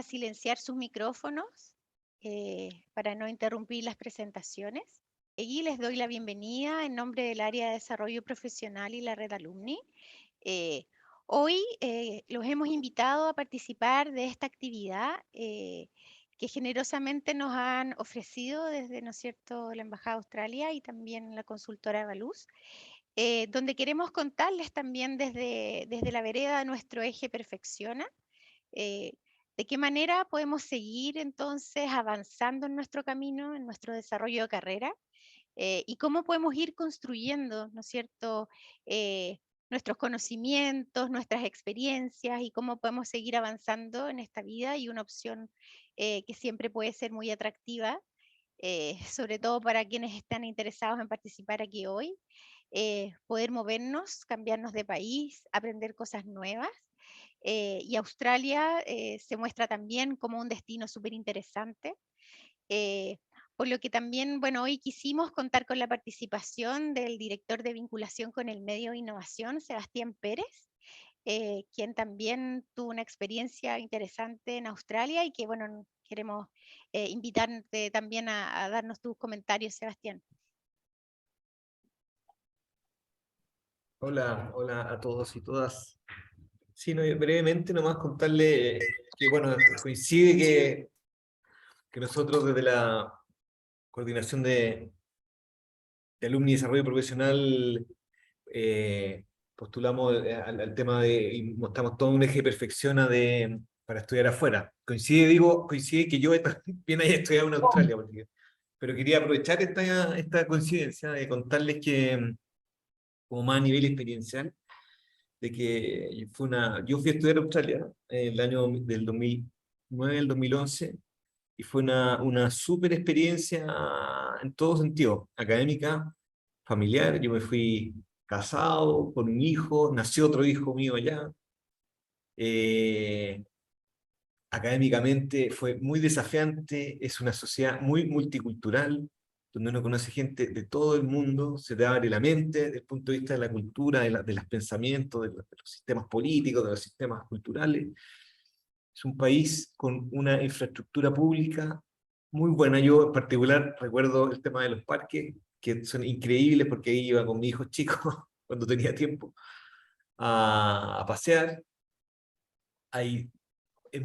a silenciar sus micrófonos para no interrumpir las presentaciones. Y les doy la bienvenida en nombre del área de desarrollo profesional y la red Alumni. Hoy los hemos invitado a participar de esta actividad que generosamente nos han ofrecido desde, ¿no es cierto?, la Embajada de Australia y también la consultora Evaluz, donde queremos contarles también desde la vereda de nuestro eje Perfecciona, de qué manera podemos seguir entonces avanzando en nuestro camino, en nuestro desarrollo de carrera, y cómo podemos ir construyendo, ¿no es cierto?, nuestros conocimientos, nuestras experiencias y cómo podemos seguir avanzando en esta vida y una opción que siempre puede ser muy atractiva, sobre todo para quienes están interesados en participar aquí hoy, poder movernos, cambiarnos de país, aprender cosas nuevas. Y Australia se muestra también como un destino súper interesante. Por lo que también, bueno, hoy quisimos contar con la participación del director de vinculación con el medio e innovación, Sebastián Pérez, quien también tuvo una experiencia interesante en Australia y que, bueno, queremos invitarte también a darnos tus comentarios, Sebastián. Hola, hola a todos y todas. Sí, no, brevemente nomás contarle que, bueno, coincide que nosotros desde la Coordinación de Alumni y Desarrollo Profesional postulamos al tema y mostramos todo un eje de perfecciona para estudiar afuera. Coincide que yo también haya estudiado en Australia, pero quería aprovechar esta coincidencia de contarles que, como más a nivel experiencial, de que yo fui a estudiar a Australia el año del 2009 al 2011 y fue una súper experiencia en todo sentido, académica, familiar. Yo me fui casado, con un hijo, nació otro hijo mío allá. Eh, Académicamente fue muy desafiante, es una sociedad muy multicultural, donde uno conoce gente de todo el mundo, se te abre la mente desde el punto de vista de la cultura, de los pensamientos, de los sistemas políticos, de los sistemas culturales. Es un país con una infraestructura pública muy buena. Yo en particular recuerdo el tema de los parques, que son increíbles porque ahí iba con mi hijo chico cuando tenía tiempo a pasear. Hay es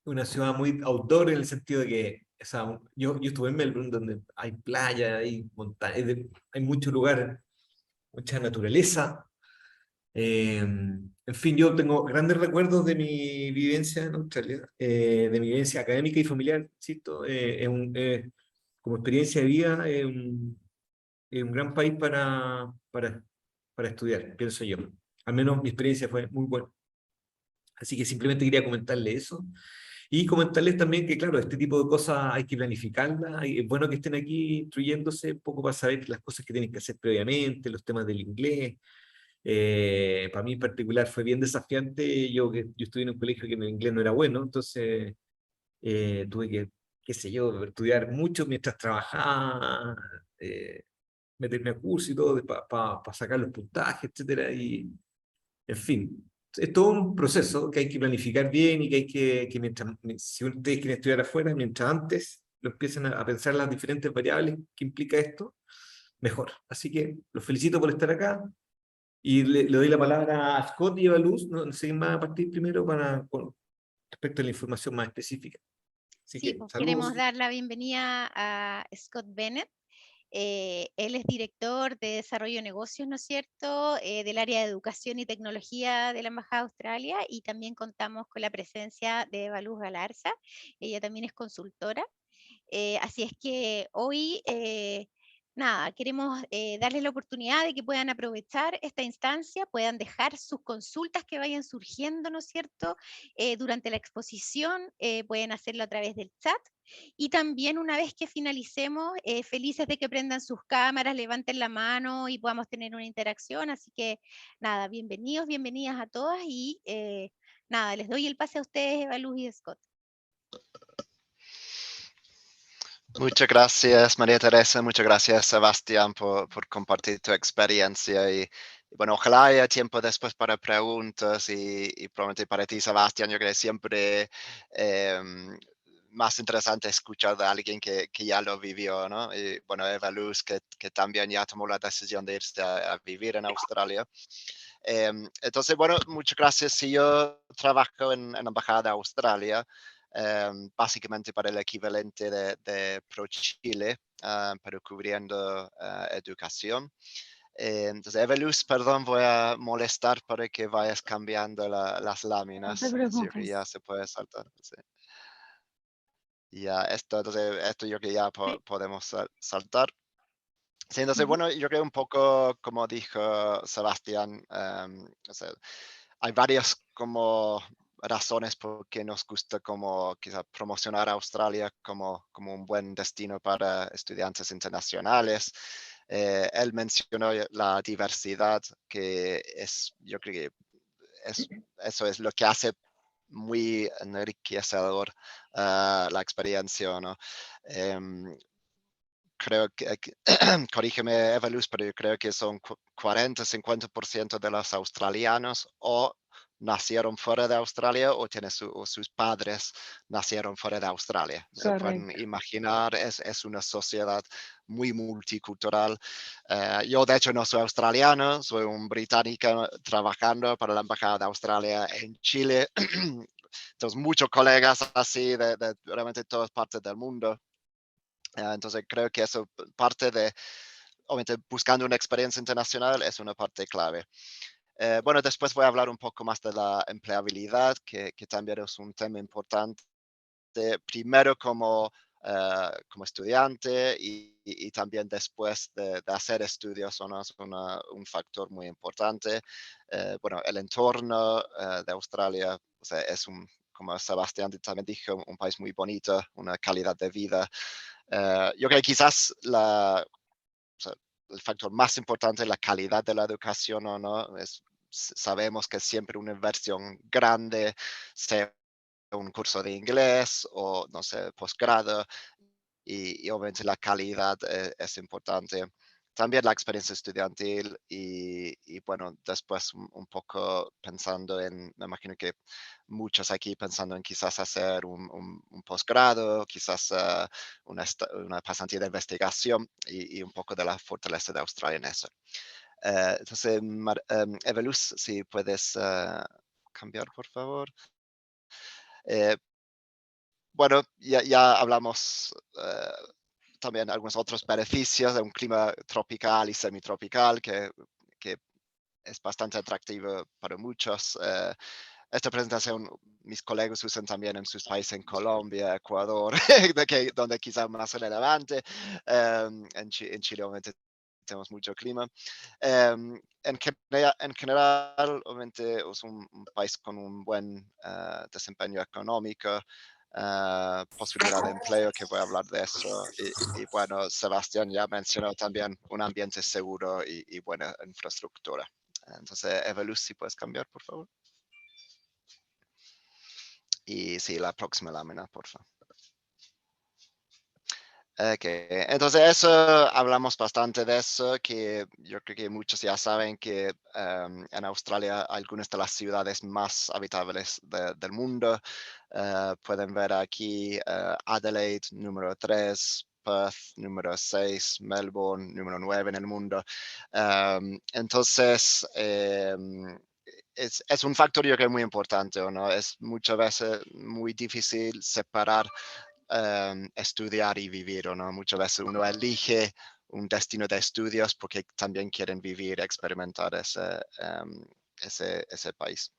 una ciudad muy outdoor en el sentido de que, o sea, yo estuve en Melbourne, donde hay playa, hay montañas, hay muchos lugares, mucha naturaleza. En fin, yo tengo grandes recuerdos de mi vivencia en Australia, de mi vivencia académica y familiar, insisto, como experiencia de vida, es un gran país para estudiar, pienso yo. Al menos mi experiencia fue muy buena. Así que simplemente quería comentarle eso. Y comentarles también que, claro, este tipo de cosas hay que planificarlas. Es bueno que estén aquí instruyéndose un poco para saber las cosas que tienen que hacer previamente, los temas del inglés. Para mí en particular fue bien desafiante. Yo estudié en un colegio que mi inglés no era bueno, entonces tuve que, qué sé yo, estudiar mucho mientras trabajaba, eh, meterme a curso y todo para sacar los puntajes, etcétera. Y, en fin, es todo un proceso que hay que planificar bien y que hay que si ustedes quieren estudiar afuera, mientras antes lo empiecen a pensar las diferentes variables que implica esto, mejor. Así que los felicito por estar acá y le doy la palabra a Scott y a Luz, no sé quién va a partir primero respecto a la información más específica. Así Sí, que pues queremos saludos. dar la bienvenida a Scott Bennett. Él es director de desarrollo de negocios, ¿no es cierto?, del área de educación y tecnología de la Embajada de Australia, y también contamos con la presencia de Evaluz Galarza. Ella también es consultora. Así es que hoy, nada, queremos darles la oportunidad de que puedan aprovechar esta instancia, puedan dejar sus consultas que vayan surgiendo, ¿no es cierto?, durante la exposición, pueden hacerlo a través del chat. Y también una vez que finalicemos, felices de que prendan sus cámaras, levanten la mano y podamos tener una interacción. Así que nada, bienvenidos, bienvenidas a todas y nada, les doy el pase a ustedes, Eva Luz y Scott. Muchas gracias, María Teresa. Muchas gracias, Sebastián, por compartir tu experiencia. Y bueno, ojalá haya tiempo después para preguntas y probablemente para ti, Sebastián, yo creo que siempre más interesante escuchar de alguien que ya lo vivió, ¿no? Y bueno, Eva Luz, que también ya tomó la decisión de irse a vivir en Australia. Entonces, bueno, muchas gracias. Si yo trabajo en la Embajada de Australia, básicamente para el equivalente de ProChile, pero cubriendo educación. Entonces, Eveluz, perdón, voy a molestar para que vayas cambiando las No te láminas. Así que ya preocupes. se puede saltar. Sí. Ya, esto yo creo que ya Sí. podemos saltar. Sí, entonces, Ujú. bueno, yo creo un poco como dijo Sebastián, o sea, hay varias como razones por qué nos gusta como quizá promocionar a Australia como un buen destino para estudiantes internacionales. Él mencionó la diversidad, que es, yo creo que eso es lo que hace muy enriquecedor la experiencia, ¿no? Em, creo que corrígeme, Eveluz, pero yo creo que son 40-50% de los australianos o nacieron fuera de Australia o o sus padres nacieron fuera de Australia. Se pueden Correcto. imaginar, es una sociedad muy multicultural. Yo, de hecho, no soy australiano, soy un británico trabajando para la Embajada de Australia en Chile. Entonces, muchos colegas así de realmente todas partes del mundo. Entonces creo que eso parte de, obviamente, buscando una experiencia internacional es una parte clave. Bueno, después voy a hablar un poco más de la empleabilidad, que también es un tema importante. Primero como estudiante y también después de hacer estudios son un factor muy importante. Bueno, el entorno de Australia, o sea, es como Sebastián también dijo, un país muy bonito, una calidad de vida. Yo creo que quizás o sea, el factor más importante es la calidad de la educación o no. Sabemos que es siempre una inversión grande, sea un curso de inglés o, no sé, posgrado, y obviamente la calidad es importante. También la experiencia estudiantil y bueno, después un poco pensando me imagino que muchos aquí pensando en quizás hacer un posgrado, quizás una pasantía de investigación y un poco de la fortaleza de Australia en eso. Entonces, Eveluz, si puedes cambiar, por favor. Eh, bueno, ya hablamos también algunos otros beneficios de un clima tropical y semitropical que es bastante atractivo para muchos. Esta presentación mis colegas usan también en sus países, en Colombia, Ecuador, donde quizá más relevante. En Chile obviamente tenemos mucho clima. En general, obviamente es un país con un buen desempeño económico, posibilidad de empleo, que voy a hablar de eso. Y bueno, Sebastián ya mencionó también un ambiente seguro y buena infraestructura. Entonces, Eveluz, si puedes cambiar, por favor. Y sí, la próxima lámina, por favor. Entonces eso, hablamos bastante de eso, que yo creo que muchos ya saben que en Australia algunas de las ciudades más habitables del mundo. Pueden ver aquí Adelaide, número 3, Perth, número 6, Melbourne, número 9 en el mundo. Entonces, es un factor yo creo muy importante, ¿no? Es muchas veces muy difícil separar estudiar y vivir, ¿o no? Muchas veces uno elige un destino de estudios porque también quieren vivir, experimentar ese país.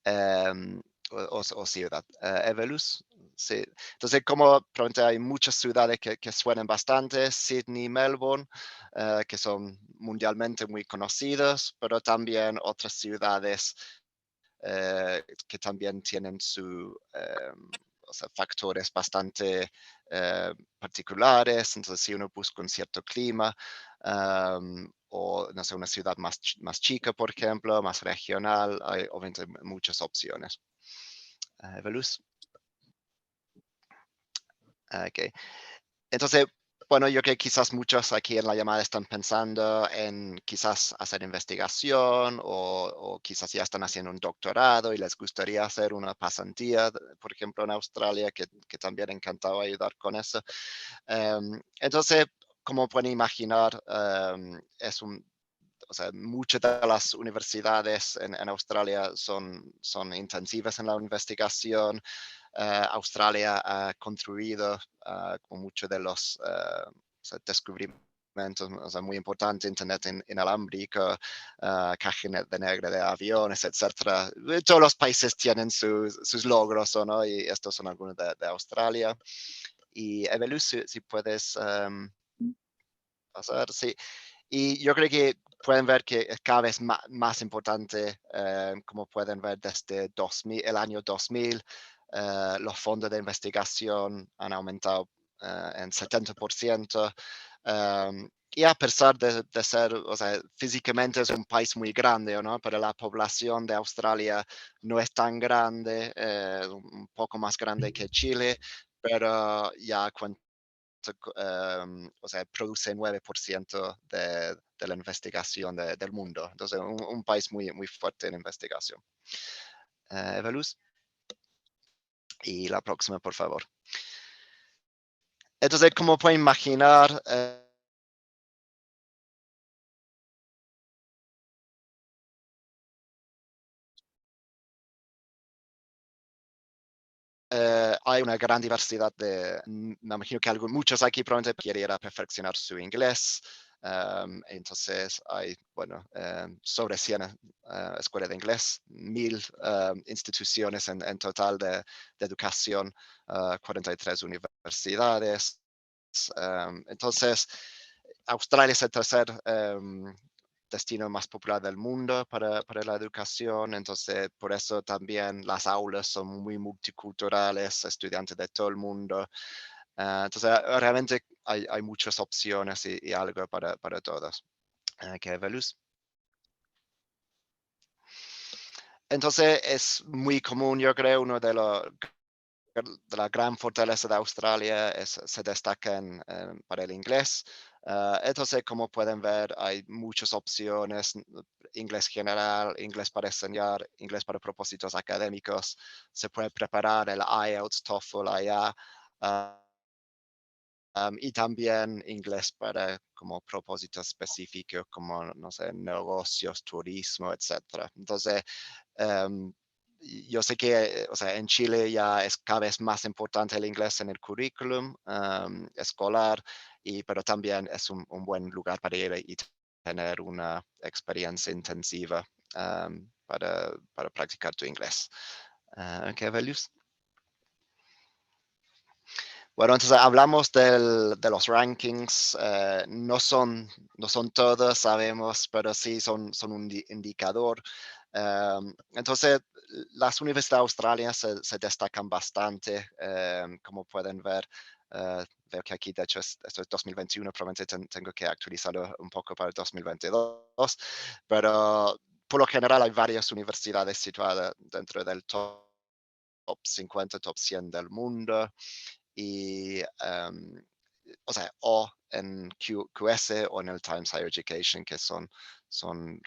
Em, o ciudad. Evelus, sí. Entonces, como probablemente hay muchas ciudades que suenan bastante, Sydney, Melbourne, que son mundialmente muy conocidos, pero también otras ciudades que también tienen o sea, factores bastante particulares. Entonces, si uno busca un cierto clima, o no sé, una ciudad más chica, por ejemplo, más regional, hay obviamente muchas opciones. Velus. Ok. Entonces, bueno, yo creo que quizás muchos aquí en la llamada están pensando en quizás hacer investigación o quizás ya están haciendo un doctorado y les gustaría hacer una pasantía, por ejemplo, en Australia, que también encantado ayudar con eso. Entonces, como pueden imaginar, o sea, muchas de las universidades en Australia son intensivas en la investigación. Australia ha contribuido con muchos de los o sea, descubrimientos, o sea, muy importante, internet inalámbrico, caja negra de aviones, etcétera. Todos los países tienen sus logros, ¿no? Y estos son algunos de Australia. Y Evelus, si puedes pasar, sí. Y yo creo que pueden ver que es cada vez más importante, como pueden ver desde el año 2000, los fondos de investigación han aumentado en 70%. Y a pesar de ser, o sea, físicamente es un país muy grande, ¿no? Pero la población de Australia no es tan grande, un poco más grande que Chile, pero ya o sea, produce 9% de la investigación del mundo. Entonces, un país muy fuerte en investigación. Evelus. Y la próxima, por favor. Entonces, como pueden imaginar, hay una gran diversidad me imagino que muchos aquí probablemente quieren ir a perfeccionar su inglés. Entonces hay, bueno, sobre 100 escuelas de inglés, 1000 instituciones en total de educación, 43 universidades. Entonces, Australia es el tercer destino más popular del mundo para la educación, entonces por eso también las aulas son muy multiculturales, estudiantes de todo el mundo. Entonces realmente hay muchas opciones y algo para todos. ¿Qué Velus? Entonces es muy común, yo creo, uno de la gran fortaleza de Australia se destaca para el inglés. Entonces, como pueden ver, hay muchas opciones, inglés general, inglés para enseñar, inglés para propósitos académicos. Se puede preparar el IELTS, TOEFL allá. Y también inglés para como propósitos específicos como, no sé, negocios, turismo, etc. Entonces, yo sé que, o sea, en Chile ya es cada vez más importante el inglés en el currículum escolar, pero también es un buen lugar para ir y tener una experiencia intensiva para practicar tu inglés. ¿Qué values? Bueno, entonces hablamos de los rankings, no son todos, sabemos, pero sí son un indicador. Entonces, las universidades australianas se destacan bastante, como pueden ver. Veo que aquí, de hecho, esto es 2021, probablemente tengo que actualizarlo un poco para el 2022, pero por lo general hay varias universidades situadas dentro del top 50, top 100 del mundo y, o sea, o en QS o en el Times Higher Education, que son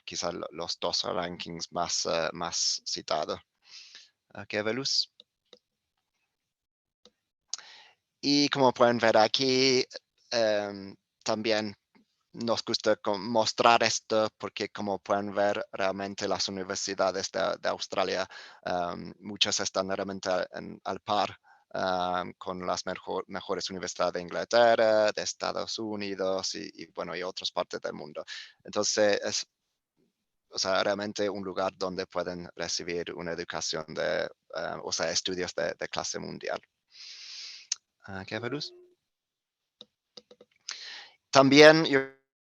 quizás los dos rankings más citados. ¿Qué Velus? Y como pueden ver aquí, también nos gusta mostrar esto porque como pueden ver realmente las universidades de Australia, muchas están realmente al par con las mejores universidades de Inglaterra, de Estados Unidos bueno, y otras partes del mundo. Entonces es, o sea, realmente un lugar donde pueden recibir una educación o sea, estudios de clase mundial. ¿Qué Verus? También yo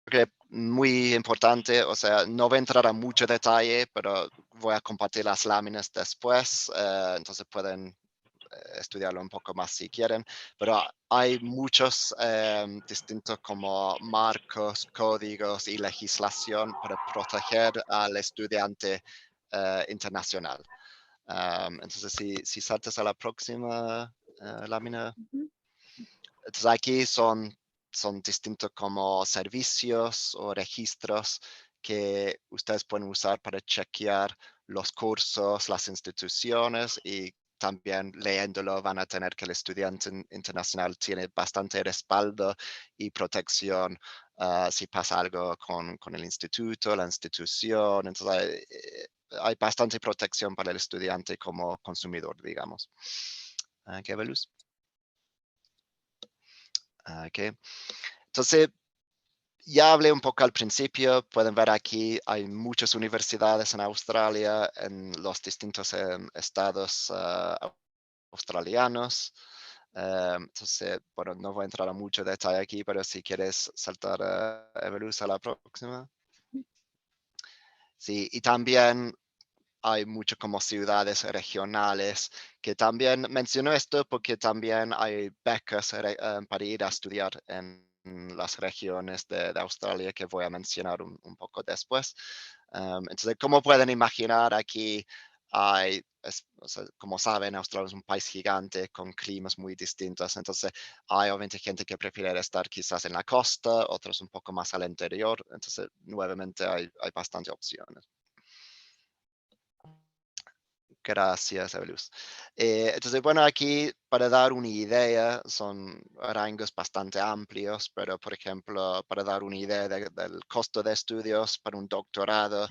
creo que muy importante, o sea, no voy a entrar a mucho detalle, pero voy a compartir las láminas después, entonces pueden estudiarlo un poco más si quieren, pero hay muchos distintos como marcos, códigos y legislación para proteger al estudiante internacional. Entonces, si saltas a la próxima lámina, Ujú. entonces aquí son son distintos como servicios o registros que ustedes pueden usar para chequear los cursos, las instituciones y también leyéndolo van a tener que el estudiante internacional tiene bastante respaldo y protección si pasa algo con el instituto, la institución. Entonces, hay bastante protección para el estudiante como consumidor, digamos. ¿Qué ve, Luz? Okay. Entonces, ya hablé un poco al principio, pueden ver aquí, hay muchas universidades en Australia, en los distintos estados australianos. Entonces, bueno, no voy a entrar a mucho detalle aquí, pero si quieres saltar a Evelus a la próxima. Sí, y también hay mucho como ciudades regionales, que también menciono esto porque también hay becas para ir a estudiar en las regiones de Australia que voy a mencionar un poco después. Entonces, como pueden imaginar, aquí hay, o sea, como saben, Australia es un país gigante con climas muy distintos. Entonces, hay obviamente gente que prefiere estar quizás en la costa, otros un poco más al interior. Entonces, nuevamente hay bastantes opciones. Gracias, Evelus. Entonces, bueno, aquí para dar una idea, son rangos bastante amplios, pero por ejemplo, para dar una idea del costo de estudios para un doctorado,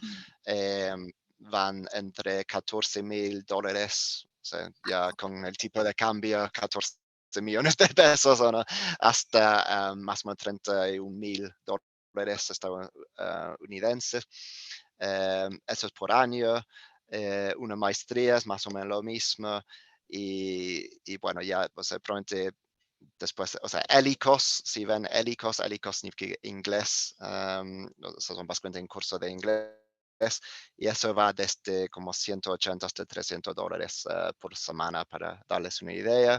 van entre $14,000, o sea, ya con el tipo de cambio, 14 millones de pesos, ¿o no? Hasta más o menos $31,000 estadounidenses. Eso es por año. Una maestría es más o menos lo mismo. Y bueno, ya, o sea, probablemente después, o sea, ELICOS, si ven ELICOS significa inglés, o sea, son básicamente un curso de inglés, y eso va desde como 180 hasta $300 por semana para darles una idea.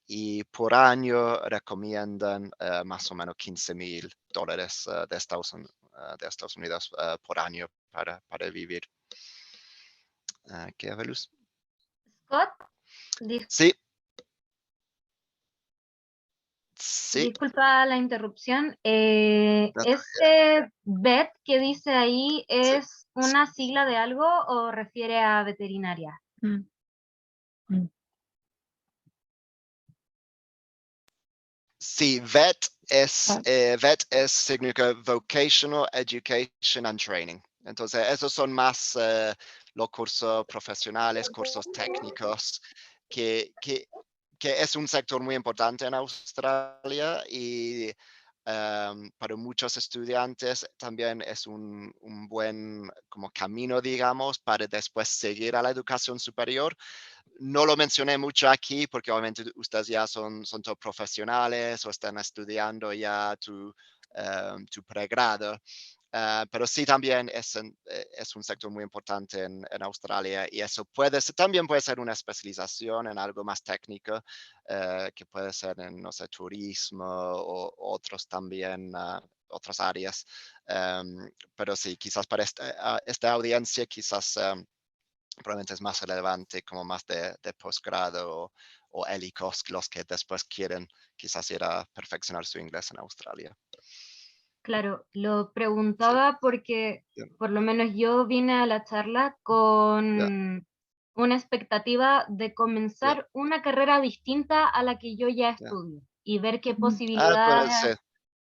Y por año recomiendan más o menos $15,000 de Estados Unidos por año para vivir. ¿Qué, Evelus? Scott, dis- Sí. Sí. disculpa la interrupción. ¿Ese VET que dice ahí Sí. es una sigla de algo o refiere a veterinaria? Sí, VET significa Vocational Education and Training. Entonces, esos son más los cursos profesionales, cursos técnicos, que es un sector muy importante en Australia y para muchos estudiantes también es un buen como camino, digamos, para después seguir a la educación superior. No lo mencioné mucho aquí porque obviamente ustedes ya son todos profesionales o están estudiando ya tu pregrado. Pero sí también es un sector muy importante en Australia y eso también puede ser una especialización en algo más técnico, que puede ser en, no sé, turismo o otros también, otras áreas. Pero sí, quizás para esta audiencia, quizás probablemente es más relevante como más de posgrado o ELICOS, los que después quieren quizás ir a perfeccionar su inglés en Australia. Claro, lo preguntaba porque por lo menos yo vine a la charla con una expectativa de comenzar una carrera distinta a la que yo ya estudio y ver qué Pero posibilidades.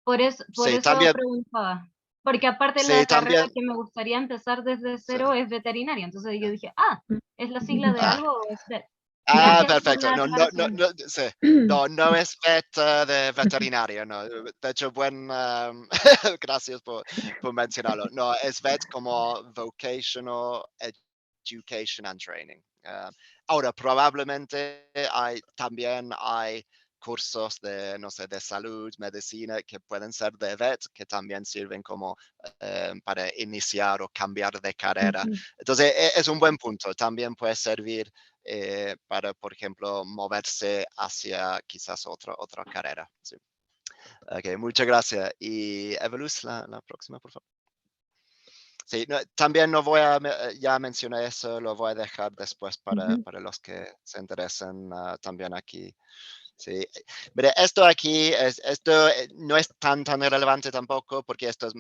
Por sí, eso preguntaba. Porque aparte la sí, carrera también. que me gustaría empezar desde Sí. cero es veterinaria. Entonces yo dije, ¿es la sigla de algo o es vet? Gracias por Perfecto. la No, aclaración. sí. No es vet de veterinario, no. De hecho, gracias por mencionarlo. No, es vet como Vocational Education and Training. Ahora, probablemente también hay cursos de, no sé, de salud, medicina, que pueden ser de vet, que también sirven como para iniciar o cambiar de carrera. Entonces, es un buen punto. También puede servir para, por ejemplo, moverse hacia quizás otra carrera. Sí. Ok, muchas gracias. Y Evelus, la próxima, por favor. Sí, también no voy a, ya mencioné eso, lo voy a dejar después para los que se interesen también aquí Sí, mira, esto aquí, esto no es tan relevante tampoco porque esto es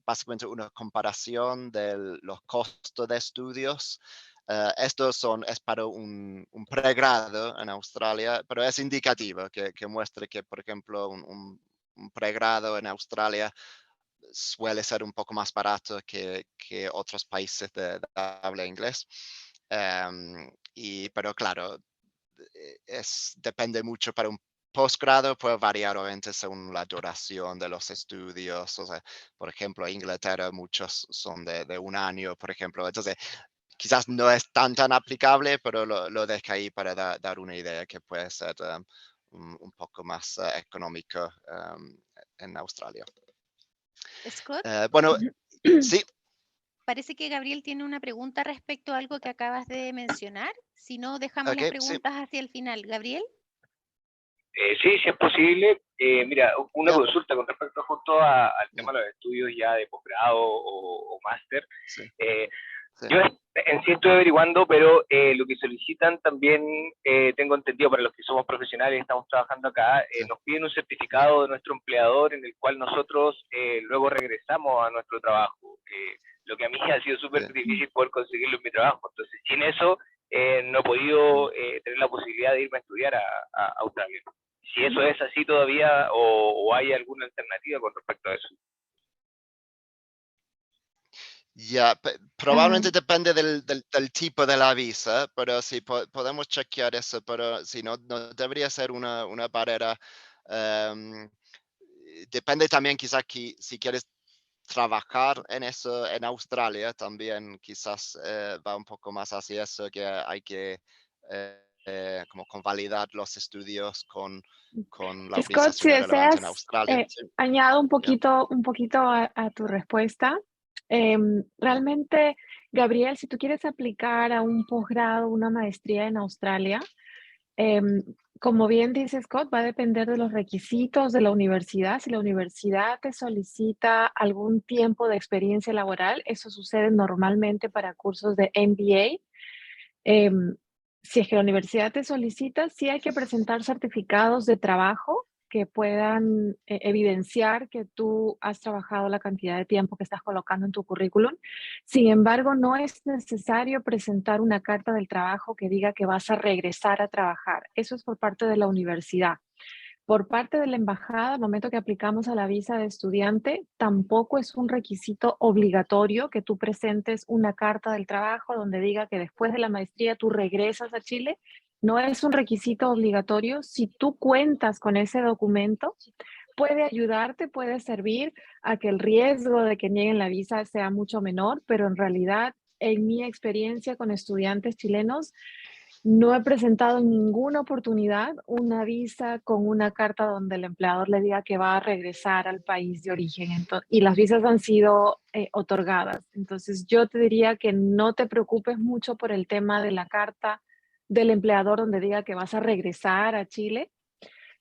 básicamente una comparación de los costos de estudios. Estos es para un pregrado en Australia, pero es indicativo que muestre que, por ejemplo, un pregrado en Australia suele ser un poco más barato que otros países de habla inglés. Pero claro, depende mucho para un posgrado, puede variar obviamente según la duración de los estudios. O sea, por ejemplo, en Inglaterra muchos son de un año, por ejemplo. Entonces, quizás no es tan aplicable, pero lo dejo ahí para dar una idea que puede ser un poco más económico en Australia. Scott, Bueno, sí, parece que Gabriel tiene una pregunta respecto a algo que acabas de mencionar. Si no, dejamos las ok, sí, preguntas hacia el final. Gabriel. Sí, si es posible. Mira, una ya, consulta con respecto justo al ya, tema de los estudios ya de posgrado o máster. sí, Eh, sí, yo en sí estoy averiguando, pero lo que solicitan también, tengo entendido, para los que somos profesionales y estamos trabajando acá, sí, nos piden un certificado de nuestro empleador en el cual nosotros luego regresamos a nuestro trabajo. Lo que a mí ha sido súper sí. difícil poder conseguirlo en mi trabajo. Entonces, sin eso, no he podido tener la posibilidad de irme a estudiar a Australia. Si eso es así todavía o hay alguna alternativa con respecto a eso. Ya, Ah, probablemente depende del tipo de la visa, pero sí, podemos chequear eso, pero sí, no debería ser una barrera. em, Depende también quizás si quieres trabajar en eso en Australia, también quizás va un poco más hacia eso, que hay que como convalidar los estudios con la Scott, si organización relevante en deseas, Australia. Sí, añado ya, un poquito a tu respuesta. ya, Realmente, Gabriel, si tú quieres aplicar a un posgrado, una maestría en Australia, em, como bien dice Scott, va a depender de los requisitos de la universidad. Si la universidad te solicita algún tiempo de experiencia laboral, eso sucede normalmente para cursos de MBA. Em, si es que la universidad te solicita, sí hay que presentar certificados de trabajo que puedan evidenciar que tú has trabajado la cantidad de tiempo que estás colocando en tu currículum. Sin embargo, no es necesario presentar una carta del trabajo que diga que vas a regresar a trabajar. Eso es por parte de la universidad. Por parte de la embajada, al momento que aplicamos a la visa de estudiante, tampoco es un requisito obligatorio que tú presentes una carta del trabajo donde diga que después de la maestría tú regresas a Chile. No es un requisito obligatorio. Si tú cuentas con ese documento, puede ayudarte, puede servir a que el riesgo de que nieguen la visa sea mucho menor, pero en realidad, en mi experiencia con estudiantes chilenos, no he presentado en ninguna oportunidad una visa con una carta donde el empleador le diga que va a regresar al país de origen. Y las visas han sido otorgadas. Entonces, yo te diría que no te preocupes mucho por el tema de la carta del empleador donde diga que vas a regresar a Chile.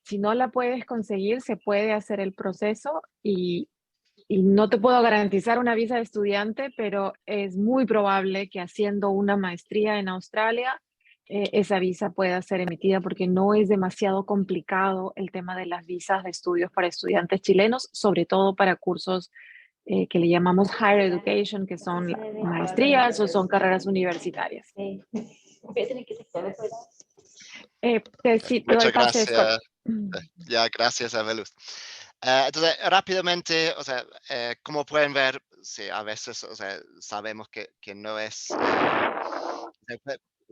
Si no la puedes conseguir, se puede hacer el proceso y no te puedo garantizar una visa de estudiante, pero es muy probable que haciendo una maestría en Australia, esa visa pueda ser emitida porque no es demasiado complicado el tema de las visas de estudios para estudiantes chilenos, sobre todo para cursos que le llamamos higher education, que son maestrías o son carreras universitarias. Sí, te doy muchas pase, Scott. gracias. Ya, gracias, Eveluz. Entonces, rápidamente, o sea, como pueden ver, sí, a veces, o sea, sabemos que no es, o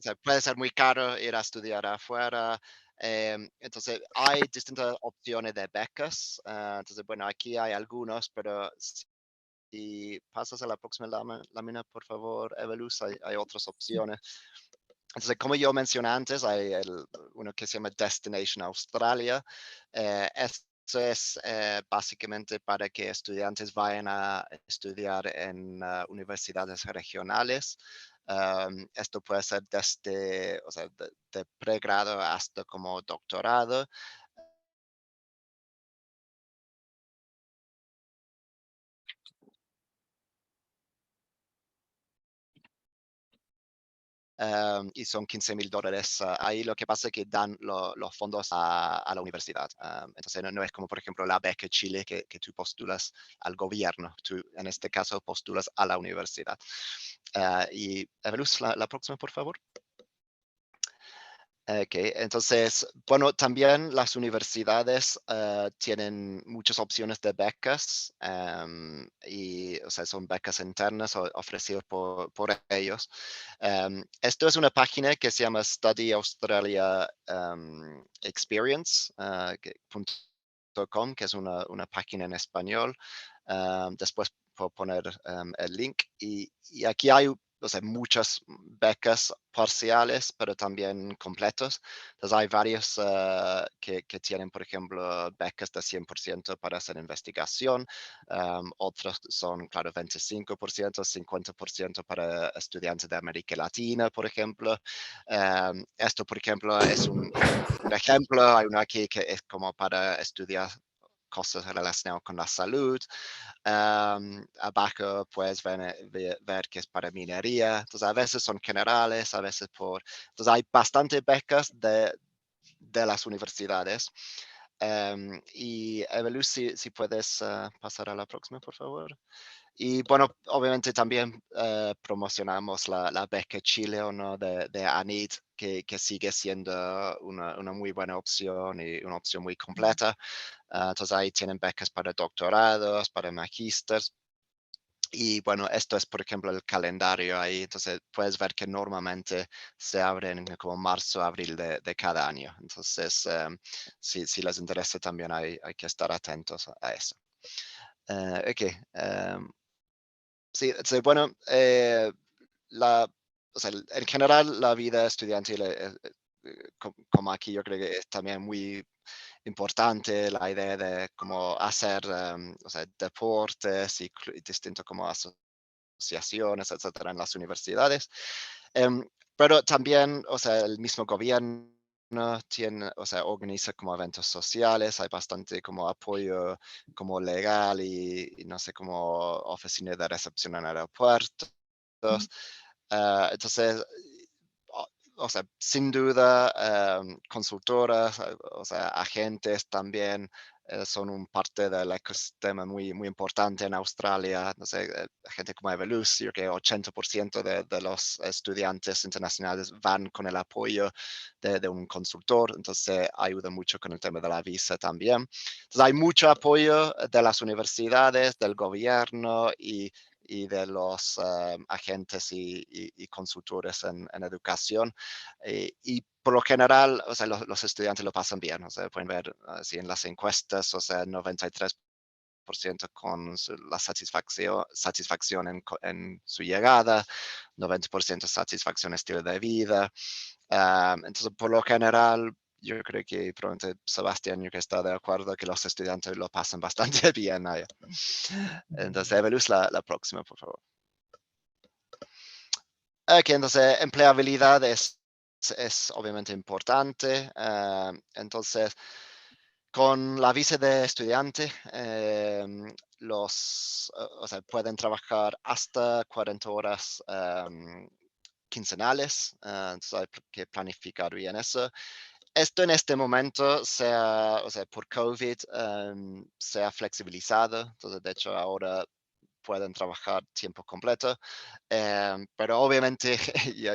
sea, puede ser muy caro ir a estudiar afuera. Entonces, hay distintas opciones de becas. Entonces, bueno, aquí hay algunos, pero si pasas a la próxima lámina, por favor, Eveluz, hay otras opciones. Entonces, como yo mencioné antes, hay uno que se llama Destination Australia. Eso es básicamente para que estudiantes vayan a estudiar en universidades regionales. Esto puede ser desde, o sea, de pregrado hasta como doctorado. y son $15,000. Ahí lo que pasa es que dan los fondos a la universidad. Entonces no es como, por ejemplo, la beca Chile que tú postulas al gobierno. Tú, en este caso, postulas a la universidad. Y Eveluz, la próxima, por favor. Okay, entonces, bueno, también las universidades tienen muchas opciones de becas y, o sea, son becas internas ofrecidas por ellos. Esto es una página que se llama Study Australia Experience, .com, que es una página en español. Después puedo poner el link y aquí hay, o sea, muchas becas parciales, pero también completos. Entonces hay varios que tienen, por ejemplo, becas de 100% para hacer investigación. Otros son, claro, 25%, 50% para estudiantes de América Latina, por ejemplo. Esto, por ejemplo, es un ejemplo. Hay uno aquí que es como para estudiar cosas relacionadas con la salud. Abajo puedes ver que es para minería. Entonces, a veces son generales, a veces Entonces, hay bastante becas de las universidades. Y Eveluz, si puedes pasar a la próxima, por favor. Y bueno, obviamente también promocionamos la beca Chile o no de ANID, que sigue siendo una muy buena opción y una opción muy completa. Entonces ahí tienen becas para doctorados, para magísteres. Y bueno, esto es, por ejemplo, el calendario ahí. Entonces puedes ver que normalmente se abren como marzo, abril de cada año. Entonces, si les interesa también hay que estar atentos a eso. Ok. Sí, bueno, o sea, en general la vida estudiantil, como aquí yo creo que es también muy importante la idea de cómo hacer, o sea, deportes y distintos como asociaciones, etcétera, en las universidades. Pero también, o sea, el mismo gobierno tiene, o sea, organiza como eventos sociales, hay bastante como apoyo como legal y no sé, como oficina de recepción en aeropuertos. Entonces, o sea, sin duda, consultoras, o sea, agentes también son un parte del ecosistema muy, muy importante en Australia. No sé, gente como Eveluz, yo creo que 80% de los estudiantes internacionales van con el apoyo de un consultor, entonces ayuda mucho con el tema de la visa también. Entonces hay mucho apoyo de las universidades, del gobierno y de los agentes y consultores en educación. Y por lo general, o sea, los estudiantes lo pasan bien. O sea, pueden ver así en las encuestas, o sea, 93% con la satisfacción en su llegada, 90% satisfacción en estilo de vida. Entonces, por lo general, yo creo que probablemente Sebastián, yo que está de acuerdo que los estudiantes lo pasan bastante bien allá. Entonces, Eveluz, la próxima, por favor. Ok, entonces empleabilidad es obviamente importante. Entonces, con la visa de estudiante, o sea, pueden trabajar hasta 40 horas quincenales. Entonces hay que planificar bien eso. Esto en este momento, o sea, por COVID, se ha flexibilizado. Entonces, de hecho, ahora pueden trabajar tiempo completo, pero obviamente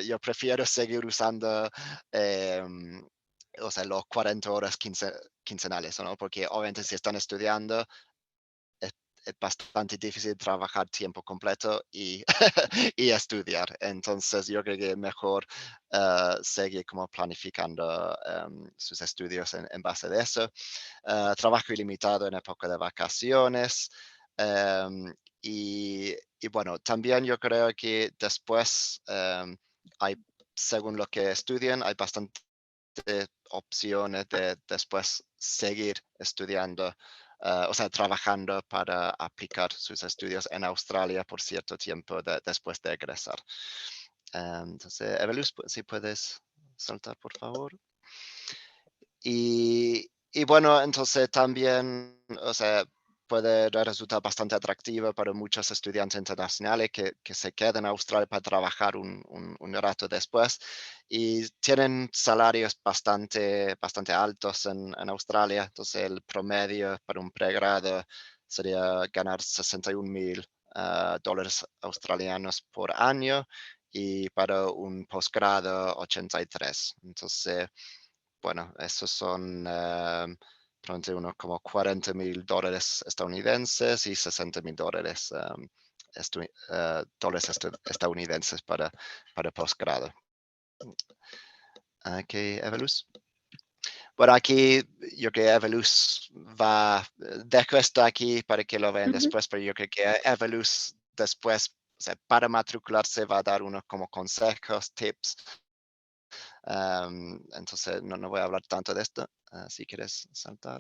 yo prefiero seguir usando o sea, los 40 horas quincenales, ¿no? Porque obviamente si están estudiando es bastante difícil trabajar tiempo completo y, y estudiar. Entonces yo creo que es mejor seguir como planificando sus estudios en base de eso. Trabajo ilimitado en época de vacaciones. Y bueno, también yo creo que después hay, según lo que estudian, hay bastante opciones de después seguir estudiando, o sea, trabajando para aplicar sus estudios en Australia por cierto tiempo después de egresar. Entonces, Eveluz, si puedes saltar, por favor. Y bueno, entonces también, o sea, puede resultar bastante atractiva para muchos estudiantes internacionales que se quedan en Australia para trabajar un rato después. Y tienen salarios bastante altos en Australia. Entonces el promedio para un pregrado sería ganar 61,000 dólares australianos por año, y para un posgrado 83. Entonces, bueno, esos son probablemente unos como 40,000 dólares estadounidenses y 60,000 dólares estadounidenses para posgrado. Okay, Evelus. Bueno, aquí yo creo que Evelus dejo esto aquí para que lo vean después, pero yo creo que Evelus después, o sea, para matricularse va a dar unos como consejos, tips. Entonces no voy a hablar tanto de esto, si quieres saltar.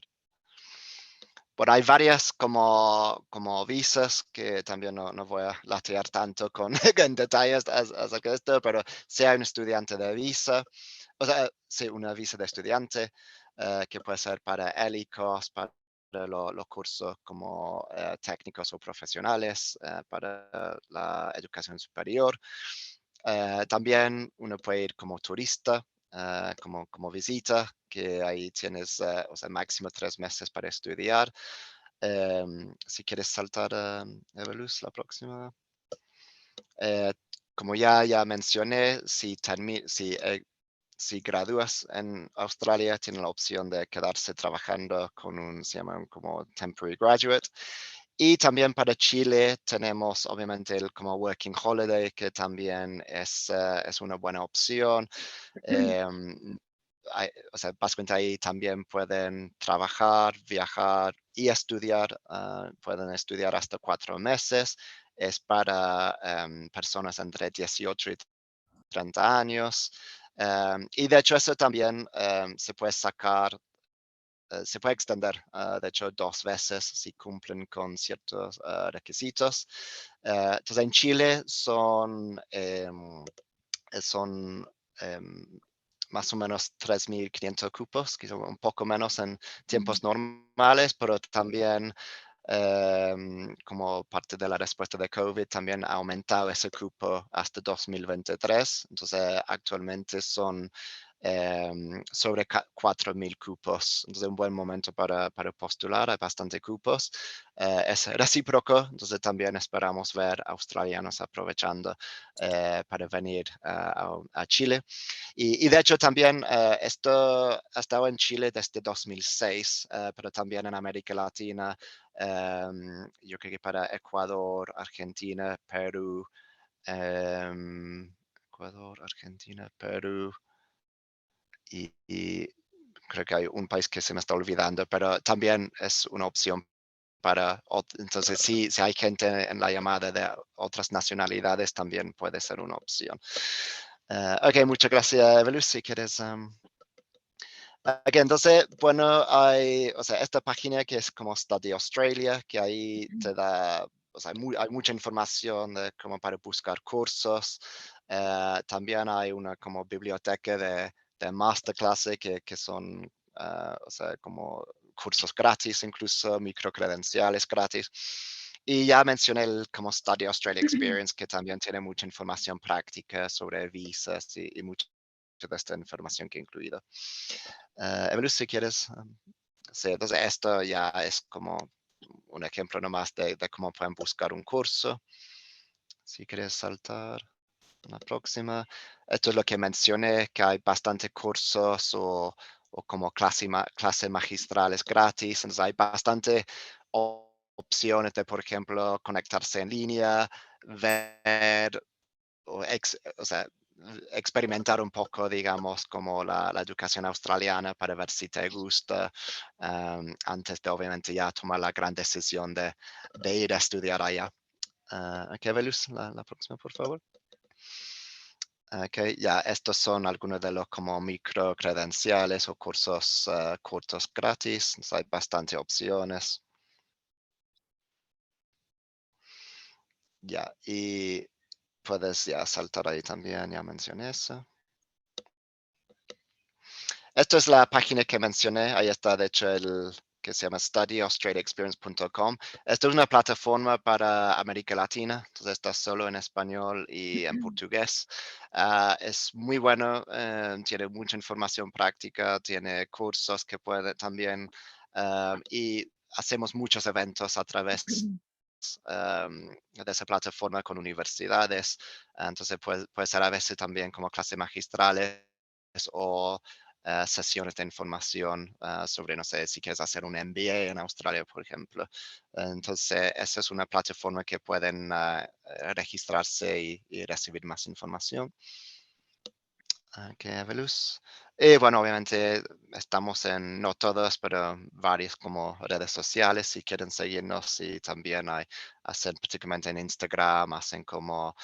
Bueno, hay varias como visas que también no voy a latear tanto con en detalles acerca de esto, pero si hay un estudiante de visa, o sea, sí, una visa de estudiante que puede ser para ELICOS, para los cursos como técnicos o profesionales, para la educación superior. También uno puede ir como turista, como visita, que ahí tienes, o sea, máximo 3 meses para estudiar. Si quieres saltar, Evelus, la próxima. Como ya mencioné, si gradúas en Australia, tienes la opción de quedarse trabajando con se llama como temporary graduate. Y también para Chile tenemos obviamente el como Working Holiday, que también es una buena opción. O sea, básicamente ahí también pueden trabajar, viajar y estudiar. Pueden estudiar hasta 4 meses. Es para personas entre 18 y 30 años. Y de hecho eso también se puede sacar. Se puede extender, de hecho, 2 veces si cumplen con ciertos requisitos. Entonces, en Chile son más o menos 3,500 cupos, que son un poco menos en tiempos normales, pero también como parte de la respuesta de COVID, también ha aumentado ese cupo hasta 2023. Entonces, actualmente son sobre 4,000 cupos. Entonces, un buen momento para postular. Hay bastante cupos. Es recíproco, entonces también esperamos ver australianos aprovechando para venir a Chile. Y de hecho también esto ha estado en Chile desde 2006, pero también en América Latina. Yo creo que para Ecuador, Argentina, Perú, Ecuador, Argentina, Perú y creo que hay un país que se me está olvidando, pero también es una opción entonces si hay gente en la llamada de otras nacionalidades, también puede ser una opción. Ok, muchas gracias, Evelus, si quieres. Entonces, bueno, hay, o sea, esta página que es como Study Australia, que ahí te da, o sea, hay mucha información de como para buscar cursos. También hay una como biblioteca de masterclass que son, o sea, como cursos gratis, incluso microcredenciales gratis. Y ya mencioné el como Study Australia Experience, que también tiene mucha información práctica sobre visas y mucha de esta información que he incluido. Evelyn, si quieres. Sí, entonces esto ya es como un ejemplo nomás de cómo pueden buscar un curso. Si quieres saltar la próxima. Esto es lo que mencioné, que hay bastante cursos o como clases magistrales gratis. Entonces hay bastante opciones de, por ejemplo, conectarse en línea, ver o sea, experimentar un poco, digamos, como la educación australiana para ver si te gusta, antes de obviamente ya tomar la gran decisión de ir a estudiar allá. Ok, Velus, la próxima, por favor. Ok, ya estos son algunos de los como micro credenciales o cursos cortos gratis. Hay bastantes opciones. Ya, y puedes ya saltar ahí también, ya mencioné eso. Esto es la página que mencioné, ahí está de hecho que se llama studyaustraliaexperience.com. Esta es una plataforma para América Latina, entonces está solo en español y en portugués. Es muy bueno, tiene mucha información práctica, tiene cursos que puede también, y hacemos muchos eventos a través de esa plataforma con universidades. Entonces puede ser a veces también como clases magistrales o sesiones de información sobre, no sé, si quieres hacer un MBA en Australia, por ejemplo. Entonces, esa es una plataforma que pueden registrarse y recibir más información. Que Evelus. Y bueno, obviamente estamos en, no todas, pero varias como redes sociales, si quieren seguirnos, y también hacen particularmente en Instagram, hacen como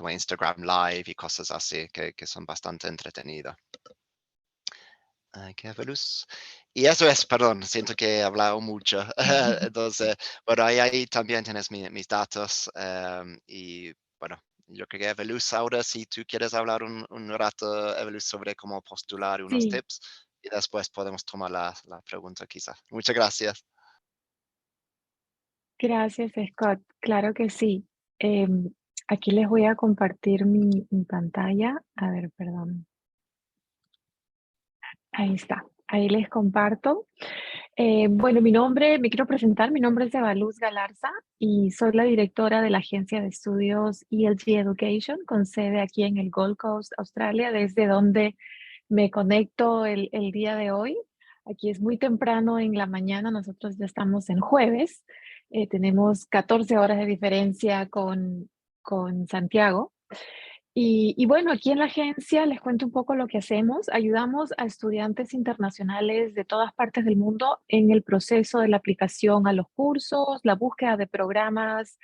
Instagram Live y cosas así que son bastante entretenidas. Que Evelus. Y eso es, perdón, siento que he hablado mucho. Entonces, bueno, ahí también tienes mis datos. Y bueno, yo creo que Evelus, ahora si tú quieres hablar un rato, Evelus, sobre cómo postular unos Sí, tips, y después podemos tomar la pregunta quizás. Muchas gracias. gracias, Scott. Claro que sí. Aquí les voy a compartir mi pantalla. A ver, perdón. Ahí está. Ahí les comparto. Bueno, me quiero presentar, mi nombre es Evaluz Galarza y soy la directora de la agencia de estudios ELG Education con sede aquí en el Gold Coast, Australia, desde donde me conecto el día de hoy. Aquí es muy temprano en la mañana, nosotros ya estamos en jueves, tenemos 14 horas de diferencia con Santiago. Y bueno, aquí en la agencia les cuento un poco lo que hacemos. Ayudamos a estudiantes internacionales de todas partes del mundo en el proceso de la aplicación a los cursos, la búsqueda de programas,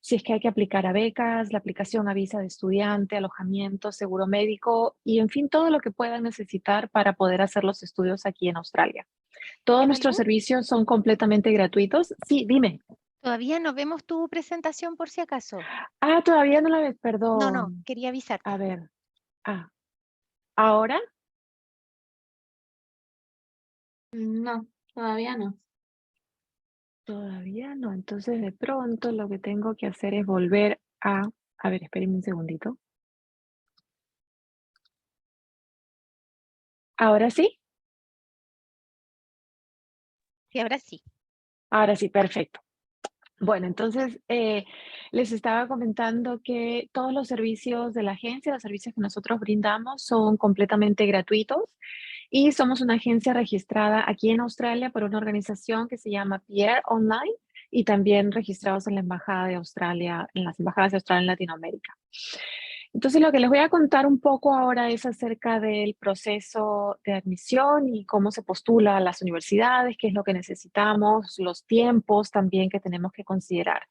si es que hay que aplicar a becas, la aplicación a visa de estudiante, alojamiento, seguro médico y en fin, todo lo que puedan necesitar para poder hacer los estudios aquí en Australia. Todos nuestros Evalú, servicios son completamente gratuitos. Sí, dime. todavía no vemos tu presentación por si acaso. Ah, todavía no la ves, No, perdón. quería A avisarte. ver. Ah, ¿ahora? No, todavía no. Todavía no, entonces de pronto lo que tengo que hacer es volver a ver, espérenme un segundito. ¿Ahora sí? Sí, ahora sí. Ahora sí, perfecto. Bueno, entonces les estaba comentando que todos los servicios de la agencia, los servicios que nosotros brindamos son completamente gratuitos y somos una agencia registrada aquí en Australia por una organización que se llama Pierre Online y también registrados en la Embajada de Australia, en las embajadas de Australia en Latinoamérica. Entonces, lo que les voy a contar un poco ahora es acerca del proceso de admisión y cómo se postula a las universidades, qué es lo que necesitamos, los tiempos también que tenemos que considerar.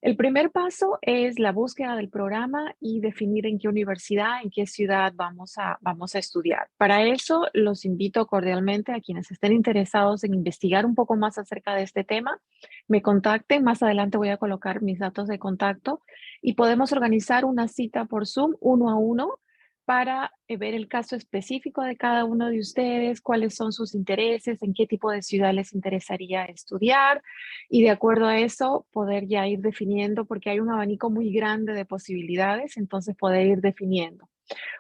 El primer paso es la búsqueda del programa y definir en qué universidad, en qué ciudad vamos a estudiar. Para eso, los invito cordialmente a quienes estén interesados en investigar un poco más acerca de este tema, me contacten. Más adelante voy a colocar mis datos de contacto y podemos organizar una cita por Zoom 1 a 1 para ver el caso específico de cada uno de ustedes, cuáles son sus intereses, en qué tipo de ciudad les interesaría estudiar y de acuerdo a eso poder ya ir definiendo, porque hay un abanico muy grande de posibilidades, entonces poder ir definiendo.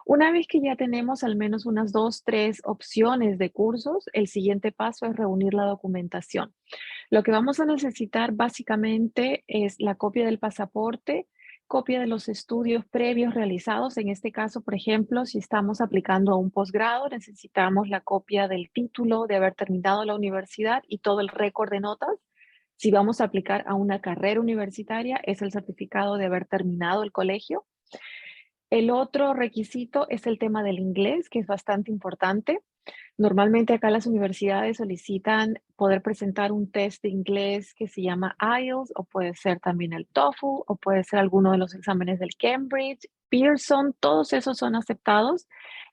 Una vez que ya tenemos al menos unas 2, 3 opciones de cursos, el siguiente paso es reunir la documentación. Lo que vamos a necesitar básicamente es la copia del pasaporte, copia de los estudios previos realizados. En este caso, por ejemplo, si estamos aplicando a un posgrado, necesitamos la copia del título de haber terminado la universidad y todo el récord de notas. Si vamos a aplicar a una carrera universitaria, es el certificado de haber terminado el colegio. El otro requisito es el tema del inglés, que es bastante importante. Normalmente acá las universidades solicitan poder presentar un test de inglés que se llama IELTS o puede ser también el TOEFL o puede ser alguno de los exámenes del Cambridge, Pearson, todos esos son aceptados.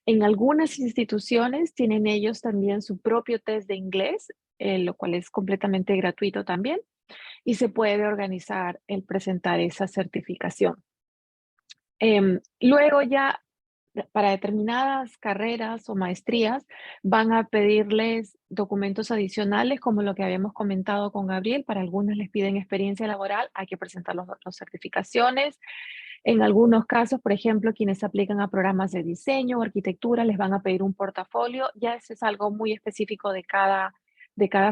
En algunas instituciones tienen ellos también su propio test de inglés, lo cual es completamente gratuito también y se puede organizar el presentar esa certificación. Luego ya para determinadas carreras o maestrías van a pedirles documentos adicionales, como lo que habíamos comentado con Gabriel. Para algunas les piden experiencia laboral, hay que presentar las certificaciones. En algunos casos, por ejemplo, quienes aplican a programas de diseño o arquitectura les van a pedir un portafolio. Ya eso es algo muy específico de cada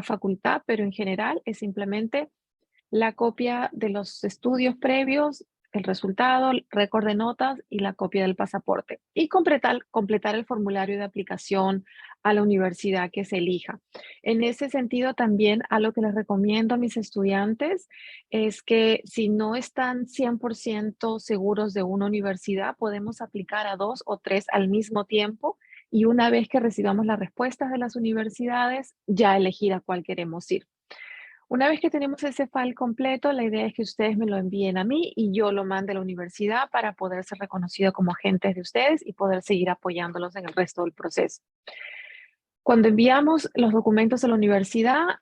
facultad, pero en general es simplemente la copia de los estudios previos, el resultado, el récord de notas y la copia del pasaporte. Y completar el formulario de aplicación a la universidad que se elija. En ese sentido, también algo que les recomiendo a mis estudiantes es que si no están 100% seguros de una universidad, podemos aplicar a 2 o 3 al mismo tiempo y una vez que recibamos las respuestas de las universidades, ya elegir a cuál queremos ir. Una vez que tenemos ese file completo, la idea es que ustedes me lo envíen a mí y yo lo mande a la universidad para poder ser reconocido como agentes de ustedes y poder seguir apoyándolos en el resto del proceso. Cuando enviamos los documentos a la universidad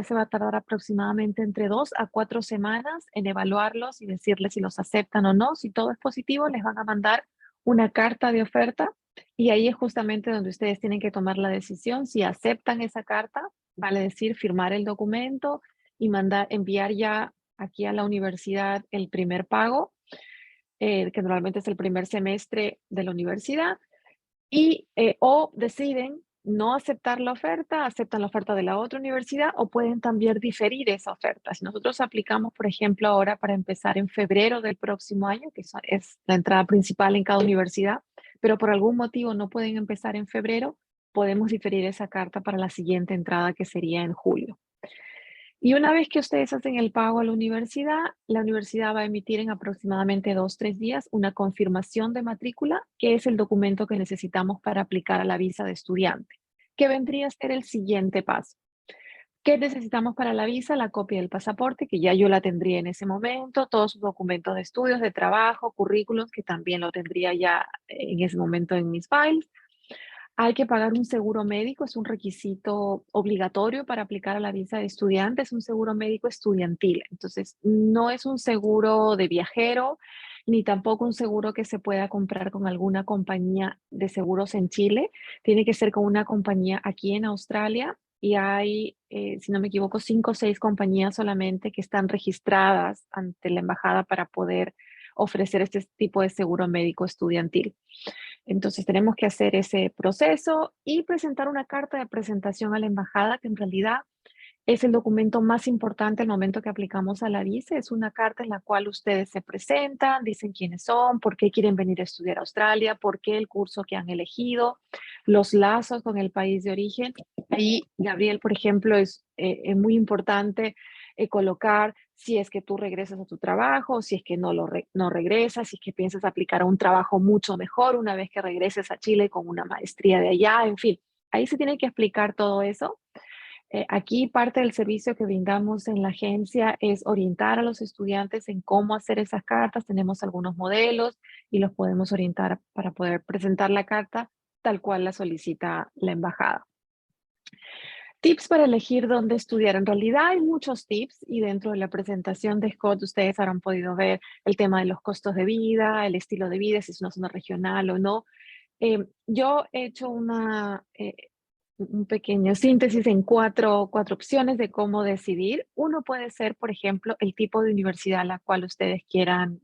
se va a tardar aproximadamente entre 2 a 4 semanas en evaluarlos y decirles si los aceptan o no. Si todo es positivo, les van a mandar una carta de oferta y ahí es justamente donde ustedes tienen que tomar la decisión si aceptan esa carta, vale decir firmar el documento y enviar ya aquí a la universidad el primer pago, que normalmente es el primer semestre de la universidad, o deciden no aceptar la oferta, aceptan la oferta de la otra universidad o pueden también diferir esa oferta. Si nosotros aplicamos, por ejemplo, ahora para empezar en febrero del próximo año, que es la entrada principal en cada universidad, pero por algún motivo no pueden empezar en febrero, podemos diferir esa carta para la siguiente entrada que sería en julio. Y una vez que ustedes hacen el pago a la universidad va a emitir en aproximadamente 2 o 3 días una confirmación de matrícula, que es el documento que necesitamos para aplicar a la visa de estudiante, que vendría a ser el siguiente paso. ¿Qué necesitamos para la visa? La copia del pasaporte, que ya yo la tendría en ese momento, todos sus documentos de estudios, de trabajo, currículos, que también lo tendría ya en ese momento en mis files. Hay que pagar un seguro médico, es un requisito obligatorio para aplicar a la visa de estudiante, es un seguro médico estudiantil. Entonces, no es un seguro de viajero, ni tampoco un seguro que se pueda comprar con alguna compañía de seguros en Chile. Tiene que ser con una compañía aquí en Australia y hay, si no me equivoco, 5 o 6 compañías solamente que están registradas ante la embajada para poder ofrecer este tipo de seguro médico estudiantil. Entonces tenemos que hacer ese proceso y presentar una carta de presentación a la embajada, que en realidad es el documento más importante al momento que aplicamos a la visa. Es una carta en la cual ustedes se presentan, dicen quiénes son, por qué quieren venir a estudiar a Australia, por qué el curso que han elegido, los lazos con el país de origen. Ahí, Gabriel, por ejemplo, es muy importante colocar si es que tú regresas a tu trabajo, si es que no regresas, si es que piensas aplicar a un trabajo mucho mejor una vez que regreses a Chile con una maestría de allá, en fin. Ahí se tiene que explicar todo eso. Aquí parte del servicio que brindamos en la agencia es orientar a los estudiantes en cómo hacer esas cartas. Tenemos algunos modelos y los podemos orientar para poder presentar la carta tal cual la solicita la embajada. Tips para elegir dónde estudiar. En realidad hay muchos tips y dentro de la presentación de Scott ustedes habrán podido ver el tema de los costos de vida, el estilo de vida, si es una zona regional o no. Yo he hecho un pequeño síntesis en cuatro opciones de cómo decidir. Uno puede ser, por ejemplo, el tipo de universidad a la cual ustedes quieran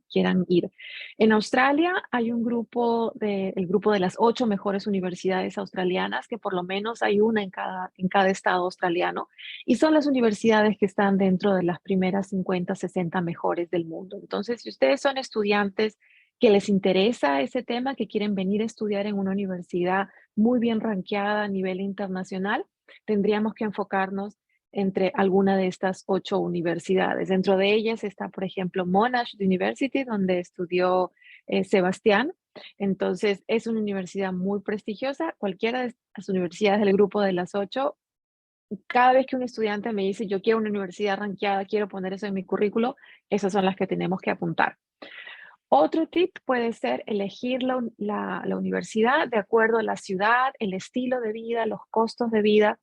ir. En Australia hay el grupo de las 8 mejores universidades australianas, que por lo menos hay una en cada estado australiano, y son las universidades que están dentro de las primeras 50, 60 mejores del mundo. Entonces, si ustedes son estudiantes que les interesa ese tema, que quieren venir a estudiar en una universidad muy bien rankeada a nivel internacional, tendríamos que enfocarnos entre alguna de estas 8 universidades. Dentro de ellas está, por ejemplo, Monash University, donde estudió Sebastián. Entonces, es una universidad muy prestigiosa. Cualquiera de las universidades del grupo de las 8, cada vez que un estudiante me dice, yo quiero una universidad rankeada, quiero poner eso en mi currículo, esas son las que tenemos que apuntar. Otro tip puede ser elegir la universidad de acuerdo a la ciudad, el estilo de vida, los costos de vida.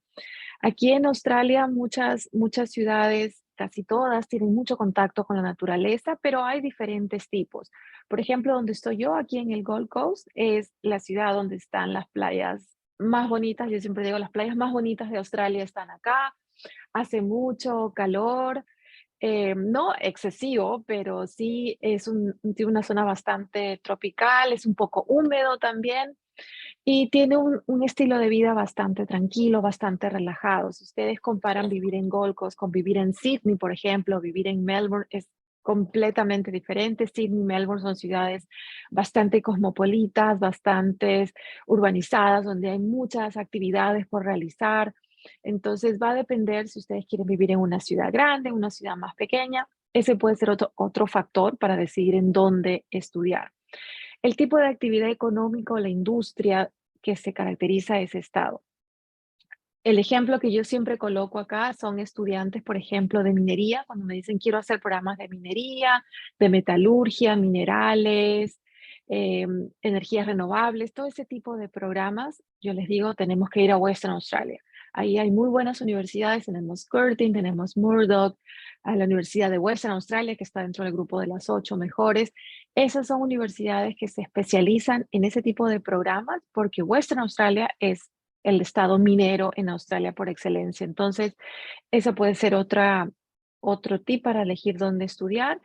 Aquí en Australia muchas ciudades casi todas tienen mucho contacto con la naturaleza, pero hay diferentes tipos. Por ejemplo, donde estoy yo, aquí en el Gold Coast, es la ciudad donde están las playas más bonitas. Yo siempre digo, las playas más bonitas de Australia están acá. Hace mucho calor, no excesivo, pero sí es tiene una zona bastante tropical, es un poco húmedo también. Y tiene un estilo de vida bastante tranquilo, bastante relajado. Si ustedes comparan vivir en Gold Coast con vivir en Sydney, por ejemplo, vivir en Melbourne es completamente diferente. Sydney y Melbourne son ciudades bastante cosmopolitas, bastante urbanizadas, donde hay muchas actividades por realizar. Entonces va a depender si ustedes quieren vivir en una ciudad grande, en una ciudad más pequeña. Ese puede ser otro factor para decidir en dónde estudiar. El tipo de actividad económica o la industria que se caracteriza a ese estado. El ejemplo que yo siempre coloco acá son estudiantes, por ejemplo, de minería, cuando me dicen quiero hacer programas de minería, de metalurgia, minerales, energías renovables, todo ese tipo de programas, yo les digo, tenemos que ir a Western Australia. Ahí hay muy buenas universidades, tenemos Curtin, tenemos Murdoch, a la Universidad de Western Australia, que está dentro del grupo de las 8 mejores. Esas son universidades que se especializan en ese tipo de programas porque Western Australia es el estado minero en Australia por excelencia. Entonces, eso puede ser otro tip para elegir dónde estudiar.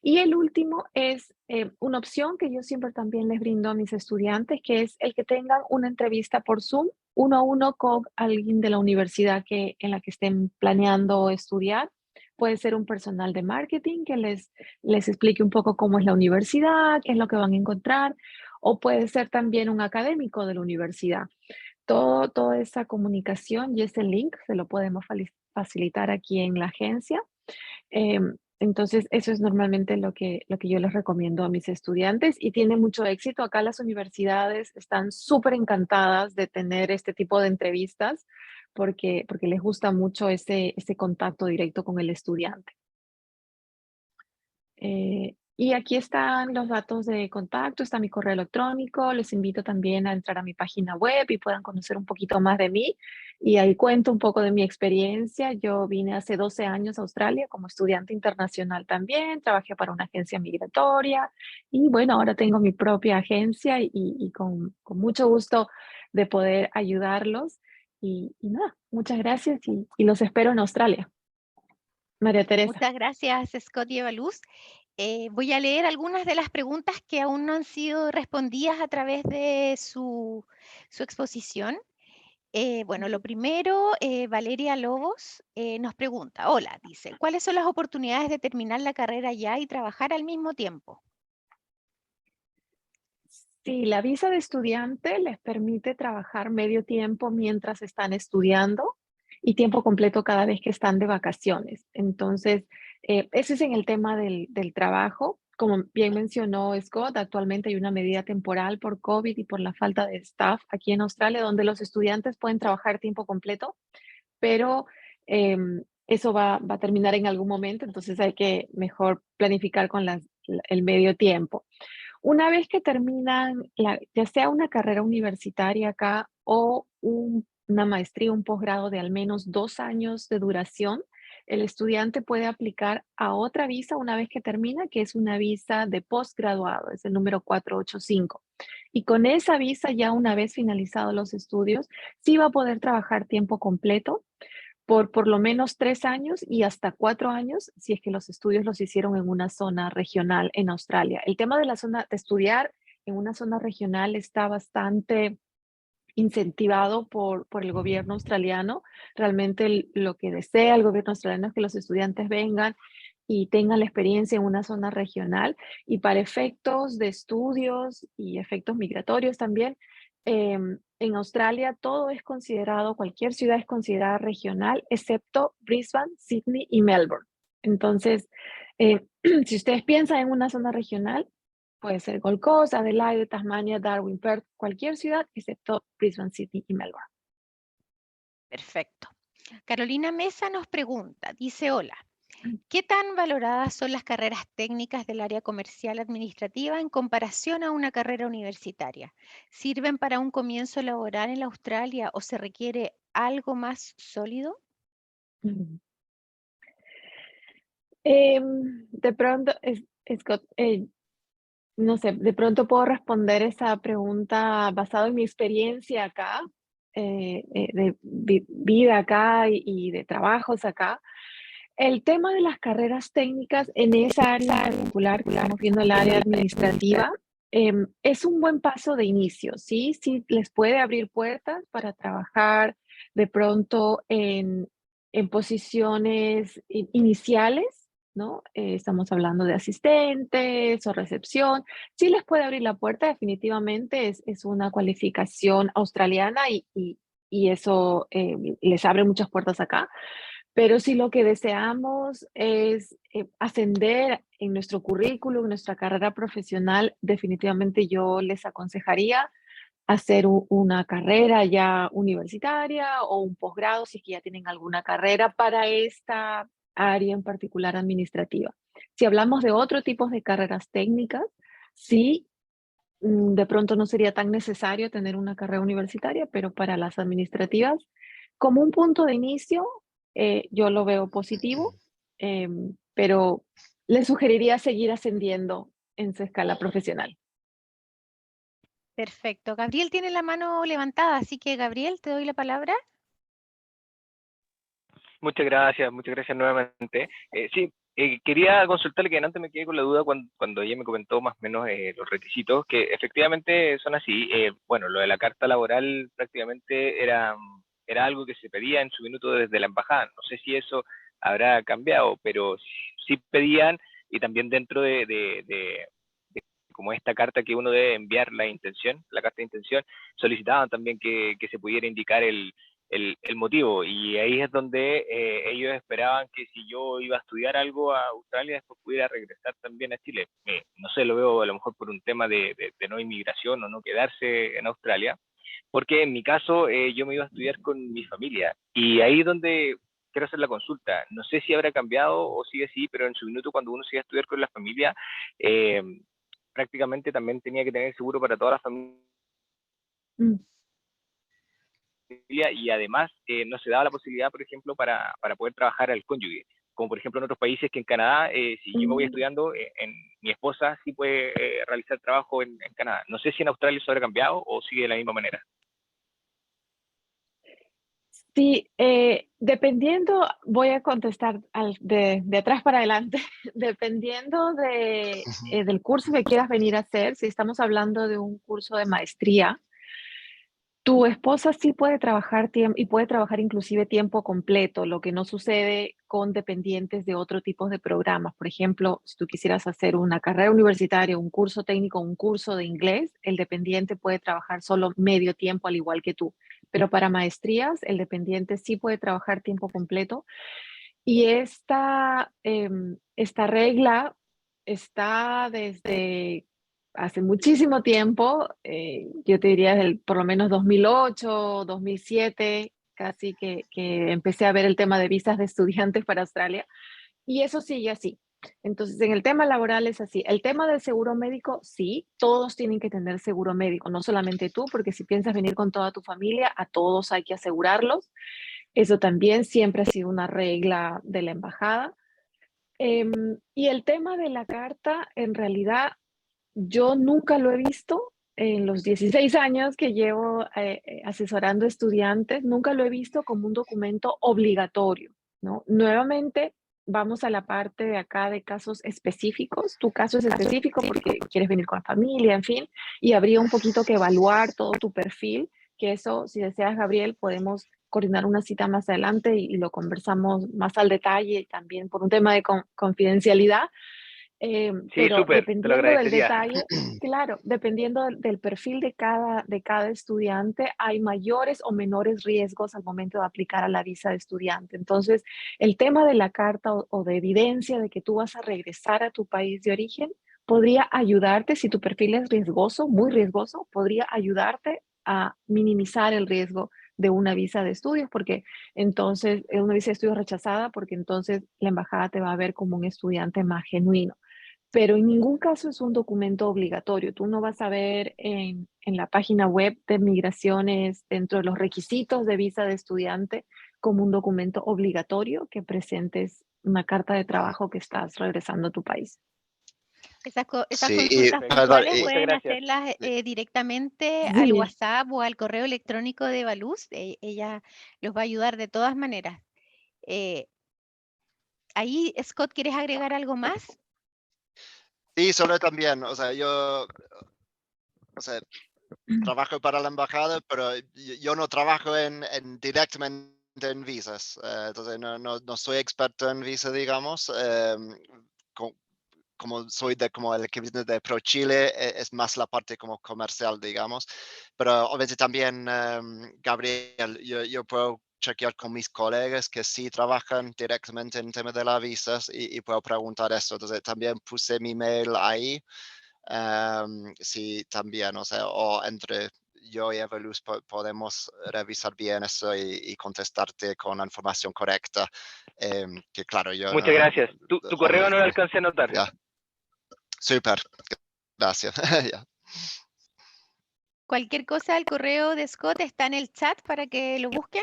Y el último es una opción que yo siempre también les brindo a mis estudiantes, que es el que tengan una entrevista por Zoom, 1 a 1 con alguien de la universidad en la que estén planeando estudiar. Puede ser un personal de marketing que les explique un poco cómo es la universidad, qué es lo que van a encontrar, o puede ser también un académico de la universidad. Toda esa comunicación y ese link se lo podemos facilitar aquí en la agencia. Entonces, eso es normalmente lo que yo les recomiendo a mis estudiantes y tiene mucho éxito. Acá las universidades están súper encantadas de tener este tipo de entrevistas porque les gusta mucho ese contacto directo con el estudiante. Y aquí están los datos de contacto, está mi correo electrónico. Les invito también a entrar a mi página web y puedan conocer un poquito más de mí. Y ahí cuento un poco de mi experiencia. Yo vine hace 12 años a Australia como estudiante internacional también. Trabajé para una agencia migratoria y bueno, ahora tengo mi propia agencia y con mucho gusto de poder ayudarlos. Y nada, muchas gracias y los espero en Australia. María Teresa. Muchas gracias, Scott y Evaluz. Voy a leer algunas de las preguntas que aún no han sido respondidas a través de su exposición. Bueno, lo primero, Valeria Lobos nos pregunta, hola, dice, ¿cuáles son las oportunidades de terminar la carrera ya y trabajar al mismo tiempo? Sí, la visa de estudiante les permite trabajar medio tiempo mientras están estudiando y tiempo completo cada vez que están de vacaciones. Entonces, ese es en el tema del trabajo. Como bien mencionó Scott, actualmente hay una medida temporal por COVID y por la falta de staff aquí en Australia, donde los estudiantes pueden trabajar tiempo completo, pero eso va a terminar en algún momento, entonces hay que mejor planificar con el medio tiempo. Una vez que terminan, ya sea una carrera universitaria acá o una maestría, un posgrado de al menos 2 años de duración, el estudiante puede aplicar a otra visa una vez que termina, que es una visa de posgraduado, es el número 485. Y con esa visa, ya una vez finalizados los estudios, sí va a poder trabajar tiempo completo por lo menos 3 años y hasta 4 años si es que los estudios los hicieron en una zona regional en Australia. El tema de la zona de estudiar en una zona regional está bastante incentivado por el gobierno australiano. Realmente lo que desea el gobierno australiano es que los estudiantes vengan y tengan la experiencia en una zona regional y para efectos de estudios y efectos migratorios también, en Australia todo es considerado, cualquier ciudad es considerada regional, excepto Brisbane, Sydney y Melbourne. Entonces, si ustedes piensan en una zona regional, puede ser Gold Coast, Adelaide, Tasmania, Darwin, Perth, cualquier ciudad excepto Brisbane, Sydney y Melbourne. Perfecto. Carolina Mesa nos pregunta, dice, hola, ¿qué tan valoradas son las carreras técnicas del área comercial administrativa en comparación a una carrera universitaria? ¿Sirven para un comienzo laboral en Australia o se requiere algo más sólido? De pronto, Scott, no sé, de pronto puedo responder esa pregunta basado en mi experiencia acá, de vida acá y de trabajos acá. El tema de las carreras técnicas en esa área en particular, que estamos viendo el área administrativa, es un buen paso de inicio, ¿sí? Sí les puede abrir puertas para trabajar de pronto en posiciones iniciales, ¿no? Estamos hablando de asistentes o recepción. Sí les puede abrir la puerta, definitivamente es una cualificación australiana y eso les abre muchas puertas acá. Pero si lo que deseamos es ascender en nuestro currículum, en nuestra carrera profesional, definitivamente yo les aconsejaría hacer una carrera ya universitaria o un posgrado si es que ya tienen alguna carrera para esta área en particular administrativa. Si hablamos de otro tipo de carreras técnicas, sí, de pronto no sería tan necesario tener una carrera universitaria, pero para las administrativas, como un punto de inicio, yo lo veo positivo, pero le sugeriría seguir ascendiendo en su escala profesional. Perfecto. Gabriel tiene la mano levantada, así que Gabriel, te doy la palabra. Muchas gracias nuevamente. Sí, quería consultarle que antes me quedé con la duda cuando ella me comentó más o menos los requisitos, que efectivamente son así. Bueno, lo de la carta laboral prácticamente era algo que se pedía en su minuto desde la embajada. No sé si eso habrá cambiado, pero sí pedían, y también dentro de como esta carta que uno debe enviar la intención, la carta de intención, solicitaban también que se pudiera indicar el motivo, y ahí es donde ellos esperaban que si yo iba a estudiar algo a Australia, después pudiera regresar también a Chile. No sé, lo veo a lo mejor por un tema de no inmigración o no quedarse en Australia, porque en mi caso yo me iba a estudiar con mi familia, y ahí es donde quiero hacer la consulta. No sé si habrá cambiado o sigue así, pero en su minuto cuando uno se iba a estudiar con la familia, eh, prácticamente también tenía que tener seguro para toda la familia, Mm. y además no se daba la posibilidad, por ejemplo, para poder trabajar al cónyuge, como por ejemplo en otros países, que en Canadá, si yo me voy estudiando, mi esposa sí puede realizar trabajo en Canadá. No sé si en Australia eso habrá cambiado o sigue de la misma manera. Sí, dependiendo, voy a contestar de atrás para adelante, dependiendo del curso que quieras venir a hacer, si estamos hablando de un curso de maestría, tu esposa sí puede trabajar y puede trabajar inclusive tiempo completo, lo que no sucede con dependientes de otro tipo de programas. Por ejemplo, si tú quisieras hacer una carrera universitaria, un curso técnico, un curso de inglés, el dependiente puede trabajar solo medio tiempo al igual que tú. Pero para maestrías, el dependiente sí puede trabajar tiempo completo. Y esta regla está desde hace muchísimo tiempo, yo te diría por lo menos 2008, 2007, casi que empecé a ver el tema de visas de estudiantes para Australia, y eso sigue así. Entonces, en el tema laboral es así. El tema del seguro médico, sí, todos tienen que tener seguro médico, no solamente tú, porque si piensas venir con toda tu familia, a todos hay que asegurarlos. Eso también siempre ha sido una regla de la embajada. Y el tema de la carta, en realidad, yo nunca lo he visto en los 16 años que llevo asesorando estudiantes, nunca lo he visto como un documento obligatorio, ¿no? Nuevamente, vamos a la parte de acá de casos específicos. Tu caso es específico porque quieres venir con la familia, en fin, y habría un poquito que evaluar todo tu perfil, que eso, si deseas, Gabriel, podemos coordinar una cita más adelante y lo conversamos más al detalle, también por un tema de confidencialidad. Sí, Pero súper, te lo dependiendo del agradecería. detalle, claro, dependiendo del perfil de cada estudiante, hay mayores o menores riesgos al momento de aplicar a la visa de estudiante. Entonces, el tema de la carta o de evidencia de que tú vas a regresar a tu país de origen podría ayudarte, si tu perfil es riesgoso, muy riesgoso, podría ayudarte a minimizar el riesgo de una visa de estudios, porque entonces, una visa de estudios rechazada, porque entonces la embajada te va a ver como un estudiante más genuino. Pero en ningún caso es un documento obligatorio. Tú no vas a ver en la página web de migraciones, dentro de los requisitos de visa de estudiante, como un documento obligatorio que presentes una carta de trabajo que estás regresando a tu país. Esas Sí, consultas Perfecto. perdón, puntuales y- Muchas pueden gracias. hacerlas directamente al Sí. WhatsApp o al correo electrónico de Evaluz. Ella los va a ayudar de todas maneras. Ahí, Scott, ¿quieres agregar algo más? y solo también, o sea, yo, o sea, trabajo para la embajada, pero yo no trabajo directamente en visas, entonces no soy experto en visa, digamos. Como soy como el equipo de ProChile, es más la parte como comercial, digamos. Pero obviamente también, Gabriel, yo puedo chequear con mis colegas que sí trabajan directamente en tema de las visas y puedo preguntar eso. Entonces también puse mi mail ahí. Sí, también, o sea, o entre yo y Evaluz podemos revisar bien eso y contestarte con la información correcta. Que claro, yo Muchas gracias. Tu correo no lo alcancé a anotar. Ya, súper, gracias. Ya. Cualquier cosa, el correo de Scott está en el chat para que lo busquen.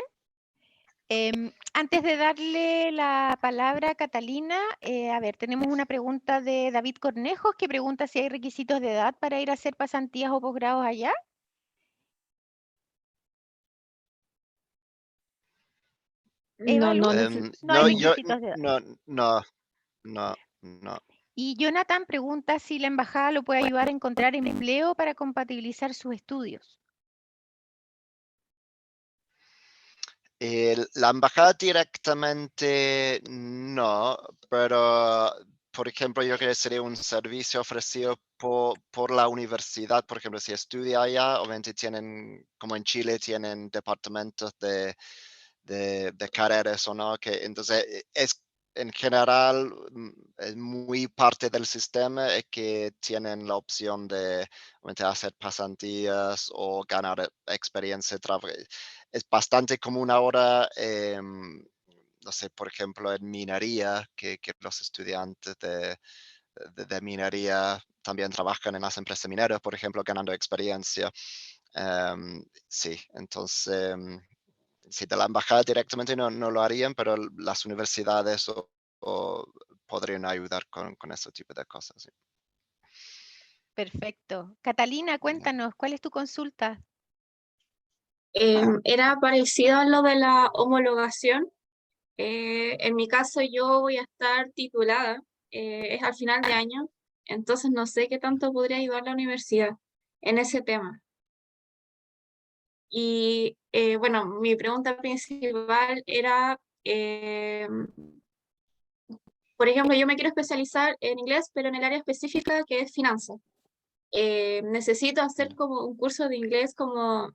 Antes de darle la palabra a Catalina, a ver, tenemos una pregunta de David Cornejos que pregunta si hay requisitos de edad para ir a hacer pasantías o posgrados allá. No, Evalú, no no hay No, yo, requisitos de edad. no. Y Jonathan pregunta si la embajada lo puede ayudar a encontrar empleo para compatibilizar sus estudios. La embajada directamente no, pero por ejemplo, yo creo que sería un servicio ofrecido por la universidad. Por ejemplo, si estudia allá, obviamente tienen, como en Chile, tienen departamentos de carreras o no, que entonces es en general es muy parte del sistema que tienen la opción de obviamente, hacer pasantías o ganar experiencia. Es bastante común ahora, no sé, por ejemplo, en minería, que los estudiantes de minería también trabajan en las empresas mineras, por ejemplo, ganando experiencia. Sí, entonces, sí, de la embajada directamente no lo harían, pero las universidades o podrían ayudar con ese tipo de cosas. Sí. Perfecto. Catalina, cuéntanos, ¿cuál es tu consulta? Era parecido a lo de la homologación. En mi caso, yo voy a estar titulada, es al final de año, entonces no sé qué tanto podría ayudar la universidad en ese tema. Y bueno, mi pregunta principal era, por ejemplo, yo me quiero especializar en inglés, pero en el área específica que es finanzas. ¿Necesito hacer como un curso de inglés como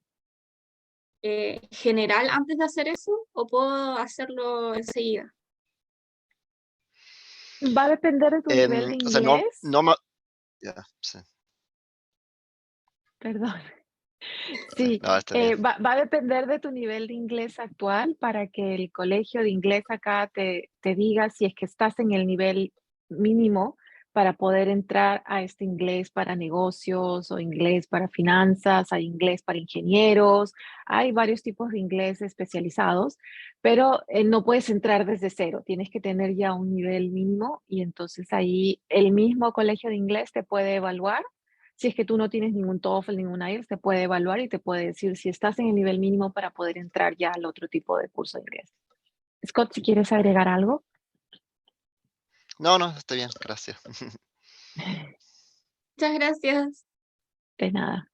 general antes de hacer eso o puedo hacerlo enseguida? Va a depender de tu nivel de O sea, no, inglés. ya, sí, Perdón. sí, Sí, no, está bien. va a depender de tu nivel de inglés actual para que el colegio de inglés acá te diga si es que estás en el nivel mínimo para poder entrar a este inglés para negocios o inglés para finanzas, hay inglés para ingenieros, hay varios tipos de inglés especializados, pero no puedes entrar desde cero, tienes que tener ya un nivel mínimo y entonces ahí el mismo colegio de inglés te puede evaluar. Si es que tú no tienes ningún TOEFL, ningún IELTS, te puede evaluar y te puede decir si estás en el nivel mínimo para poder entrar ya al otro tipo de curso de inglés. Scott, si quieres agregar algo. No, está bien, gracias. Muchas gracias. De nada.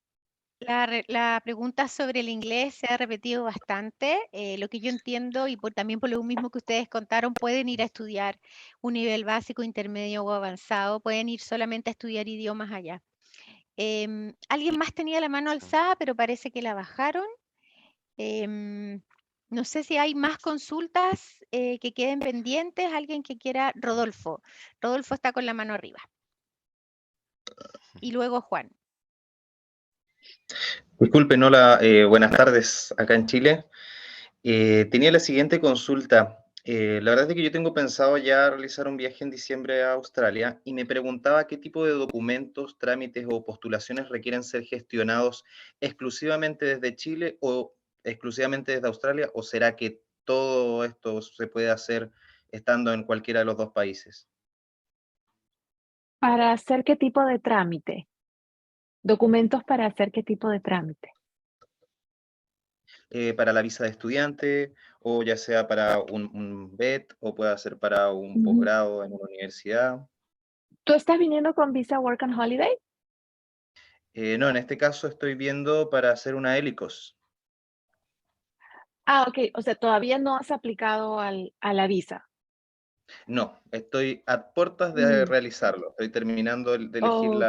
La pregunta sobre el inglés se ha repetido bastante. Lo que yo entiendo y también por lo mismo que ustedes contaron, pueden ir a estudiar un nivel básico, intermedio o avanzado, pueden ir solamente a estudiar idiomas allá. Alguien más tenía la mano alzada, pero parece que la bajaron. No sé si hay más consultas que queden pendientes. Alguien que quiera, Rodolfo. Rodolfo está con la mano arriba. Y luego Juan. Disculpen, hola, buenas tardes acá en Chile. Tenía la siguiente consulta. La verdad es que yo tengo pensado ya realizar un viaje en diciembre a Australia y me preguntaba qué tipo de documentos, trámites o postulaciones requieren ser gestionados exclusivamente desde Chile o exclusivamente desde Australia, o será que todo esto se puede hacer estando en cualquiera de los dos países. ¿Para hacer qué tipo de trámite? ¿Documentos para hacer qué tipo de trámite? Para la visa de estudiante, o ya sea para un BED, o puede ser para un posgrado en una universidad. ¿Tú estás viniendo con visa Work and Holiday? No, en este caso estoy viendo para hacer una ELICOS. Ah, ok. O sea, todavía no has aplicado a la visa. No, estoy a puertas de Mm, realizarlo. Estoy terminando de elegir ok.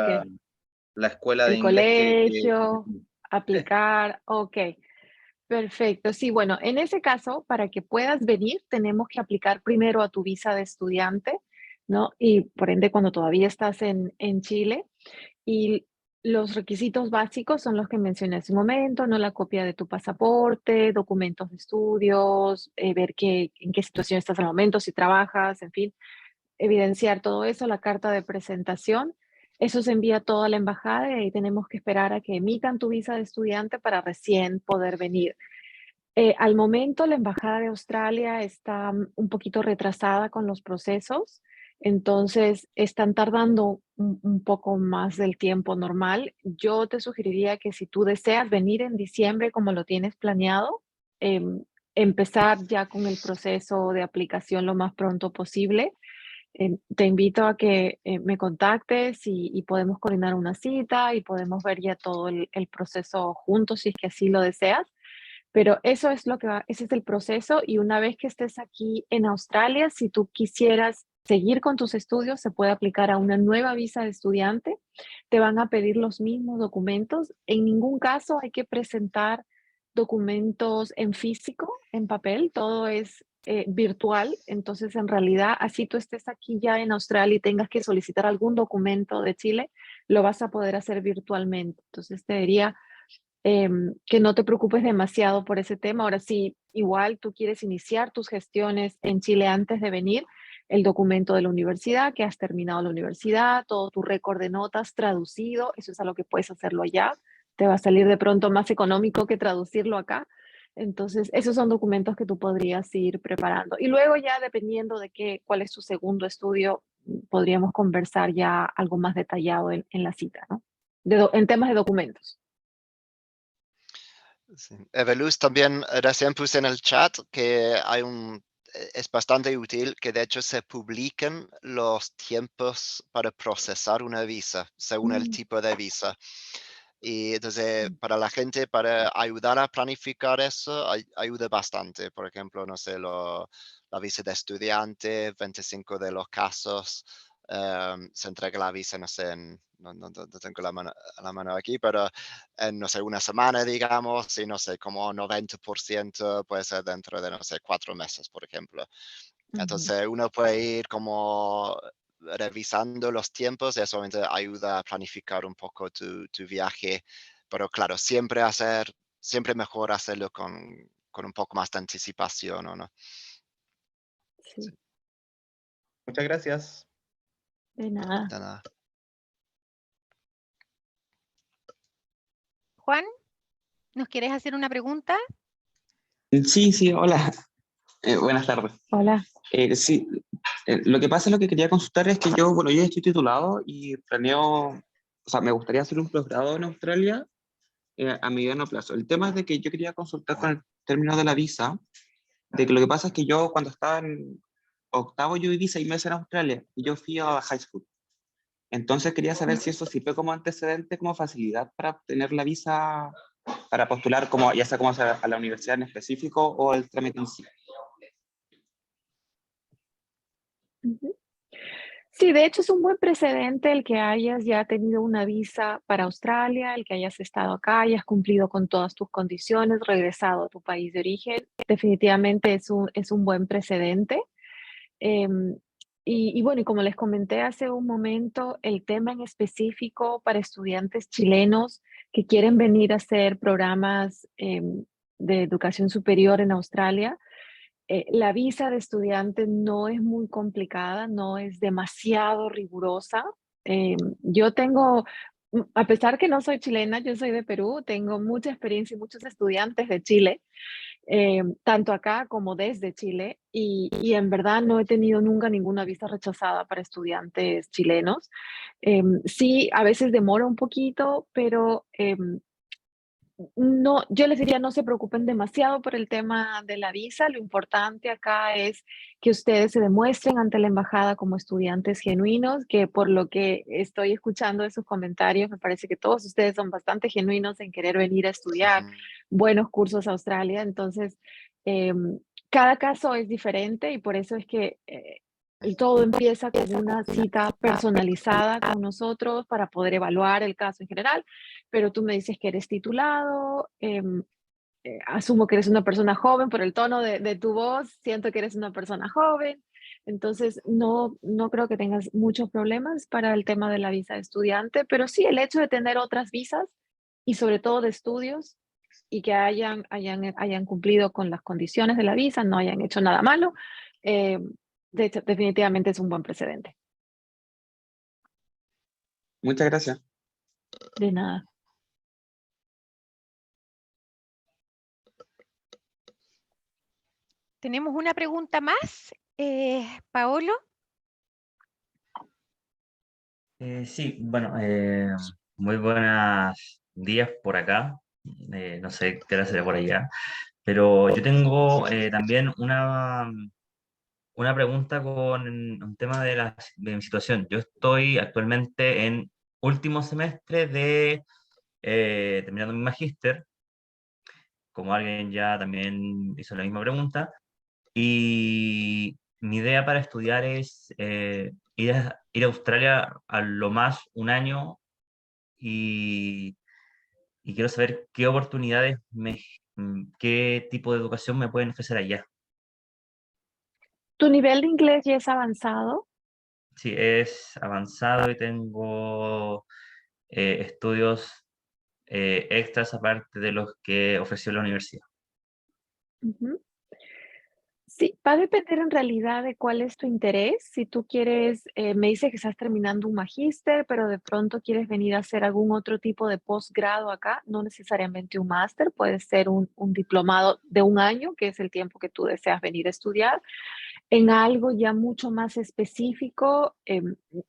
la escuela de El inglés colegio, aplicar, ok. Perfecto. Sí, bueno, en ese caso, para que puedas venir, tenemos que aplicar primero a tu visa de estudiante, ¿no? Y por ende, cuando todavía estás en Chile. Y los requisitos básicos son los que mencioné hace un momento, ¿no? La copia de tu pasaporte, documentos de estudios, ver en qué situación estás al momento, si trabajas, en fin, evidenciar todo eso, la carta de presentación. Eso se envía todo a la embajada y ahí tenemos que esperar a que emitan tu visa de estudiante para recién poder venir. Al momento, la Embajada de Australia está un poquito retrasada con los procesos, entonces están tardando un poco más del tiempo normal. Yo te sugeriría que si tú deseas venir en diciembre como lo tienes planeado, em, empezar ya con el proceso de aplicación lo más pronto posible. Te invito a que me contactes y podemos coordinar una cita y podemos ver ya todo el proceso juntos si es que así lo deseas. Pero eso es lo que va, ese es el proceso y una vez que estés aquí en Australia, si tú quisieras seguir con tus estudios, se puede aplicar a una nueva visa de estudiante. Te van a pedir los mismos documentos. En ningún caso hay que presentar documentos en físico, en papel, todo es virtual. Entonces, en realidad, así tú estés aquí ya en Australia y tengas que solicitar algún documento de Chile, lo vas a poder hacer virtualmente. Entonces, te diría que no te preocupes demasiado por ese tema. Ahora, si igual tú quieres iniciar tus gestiones en Chile antes de venir, el documento de la universidad, que has terminado la universidad, todo tu récord de notas traducido, eso es algo que puedes hacerlo allá. Te va a salir de pronto más económico que traducirlo acá. Entonces, esos son documentos que tú podrías ir preparando. Y luego ya, dependiendo de cuál es tu segundo estudio, podríamos conversar ya algo más detallado en la cita, ¿no? En temas de documentos. Sí. Eveluz también recién puse en el chat que es bastante útil que de hecho se publiquen los tiempos para procesar una visa según el tipo de visa. Y entonces para la gente, para ayudar a planificar eso, ayuda bastante. Por ejemplo, no sé, la visa de estudiante, 25 de los casos, se entrega la visa, no sé, no tengo la mano aquí, pero en, no sé, una semana, digamos, y no sé, como 90% puede ser dentro de, no sé, 4 meses, por ejemplo. Entonces uno puede ir como revisando los tiempos y eso obviamente ayuda a planificar un poco tu viaje, pero claro, siempre mejor hacerlo con un poco más de anticipación, ¿o no? Sí, Muchas gracias. de nada. De nada. Juan, ¿nos quieres hacer una pregunta? Sí, sí, hola. Buenas tardes. Hola. Sí, lo que pasa, lo que quería consultar es que yo, bueno, yo estoy titulado y planeo, o sea, me gustaría hacer un posgrado en Australia a mediano plazo. El tema es de que yo quería consultar con el término de la visa, de que lo que pasa es que yo cuando estaba en octavo yo viví 6 meses en Australia y yo fui a high school. Entonces quería saber si eso sirve como antecedente, como facilidad para obtener la visa, para postular como, ya sea como a la universidad en específico o el trámite en sí. Ujú. Sí, de hecho es un buen precedente el que hayas ya tenido una visa para Australia, el que hayas estado acá, hayas cumplido con todas tus condiciones, regresado a tu país de origen. Definitivamente es un buen precedente. Em, y bueno, y como les comenté hace un momento, el tema en específico para estudiantes chilenos que quieren venir a hacer programas de educación superior en Australia, la visa de estudiante no es muy complicada, no es demasiado rigurosa. Yo tengo, a pesar que no soy chilena, yo soy de Perú, tengo mucha experiencia y muchos estudiantes de Chile. tanto acá como desde Chile, y en verdad no he tenido nunca ninguna visa rechazada para estudiantes chilenos. Sí, a veces demora un poquito, pero no, yo les diría no se preocupen demasiado por el tema de la visa. Lo importante acá es que ustedes se demuestren ante la embajada como estudiantes genuinos, que por lo que estoy escuchando de sus comentarios, me parece que todos ustedes son bastante genuinos en querer venir a estudiar buenos cursos a Australia. Entonces, cada caso es diferente y por eso es que todo empieza con una cita personalizada con nosotros para poder evaluar el caso en general, pero tú me dices que eres titulado, asumo que eres una persona joven por el tono de tu voz, siento que eres una persona joven, entonces no creo que tengas muchos problemas para el tema de la visa de estudiante, pero sí el hecho de tener otras visas y sobre todo de estudios y que hayan cumplido con las condiciones de la visa, no hayan hecho nada malo, de hecho, definitivamente es un buen precedente. Muchas gracias. De nada. Tenemos una pregunta más, Paolo. Sí, bueno, muy buenos días por acá. No sé qué hora será por allá, pero yo tengo también una pregunta con un tema de mi situación. Yo estoy actualmente en último semestre de terminando mi magíster, como alguien ya también hizo la misma pregunta, y mi idea para estudiar es ir a Australia a lo más un año y, y quiero saber qué oportunidades, qué tipo de educación me pueden ofrecer allá. ¿Tu nivel de inglés ya es avanzado? Sí, es avanzado y tengo estudios extras aparte de los que ofreció la universidad. Ujú. Sí, va a depender en realidad de cuál es tu interés. Si tú quieres, me dices que estás terminando un magíster, pero de pronto quieres venir a hacer algún otro tipo de posgrado acá, no necesariamente un máster, puede ser un diplomado de un año, que es el tiempo que tú deseas venir a estudiar, en algo ya mucho más específico.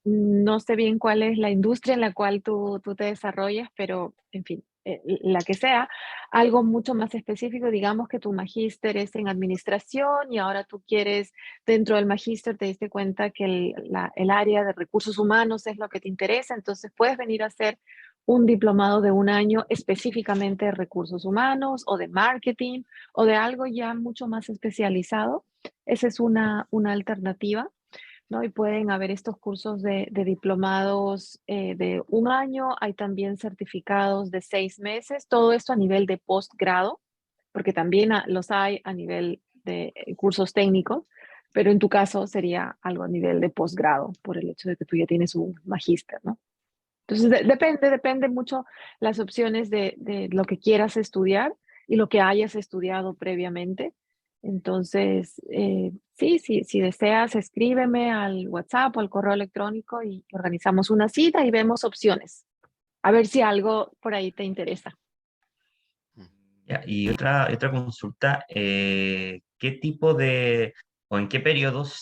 No sé bien cuál es la industria en la cual tú te desarrollas, pero en fin, la que sea, algo mucho más específico, digamos que tu magíster es en administración y ahora tú quieres, dentro del magíster te diste cuenta que el área de recursos humanos es lo que te interesa, entonces puedes venir a hacer un diplomado de un año específicamente de recursos humanos o de marketing o de algo ya mucho más especializado. Esa es una alternativa, ¿no? Y pueden haber estos cursos de diplomados de un año, hay también certificados de 6 meses, todo esto a nivel de posgrado, porque también los hay a nivel de cursos técnicos, pero en tu caso sería algo a nivel de posgrado, por el hecho de que tú ya tienes un magíster, ¿no? Entonces, depende mucho las opciones de lo que quieras estudiar y lo que hayas estudiado previamente. Entonces, sí, si deseas, escríbeme al WhatsApp o al correo electrónico y organizamos una cita y vemos opciones. A ver si algo por ahí te interesa. Ya, y otra consulta, ¿qué tipo o en qué periodos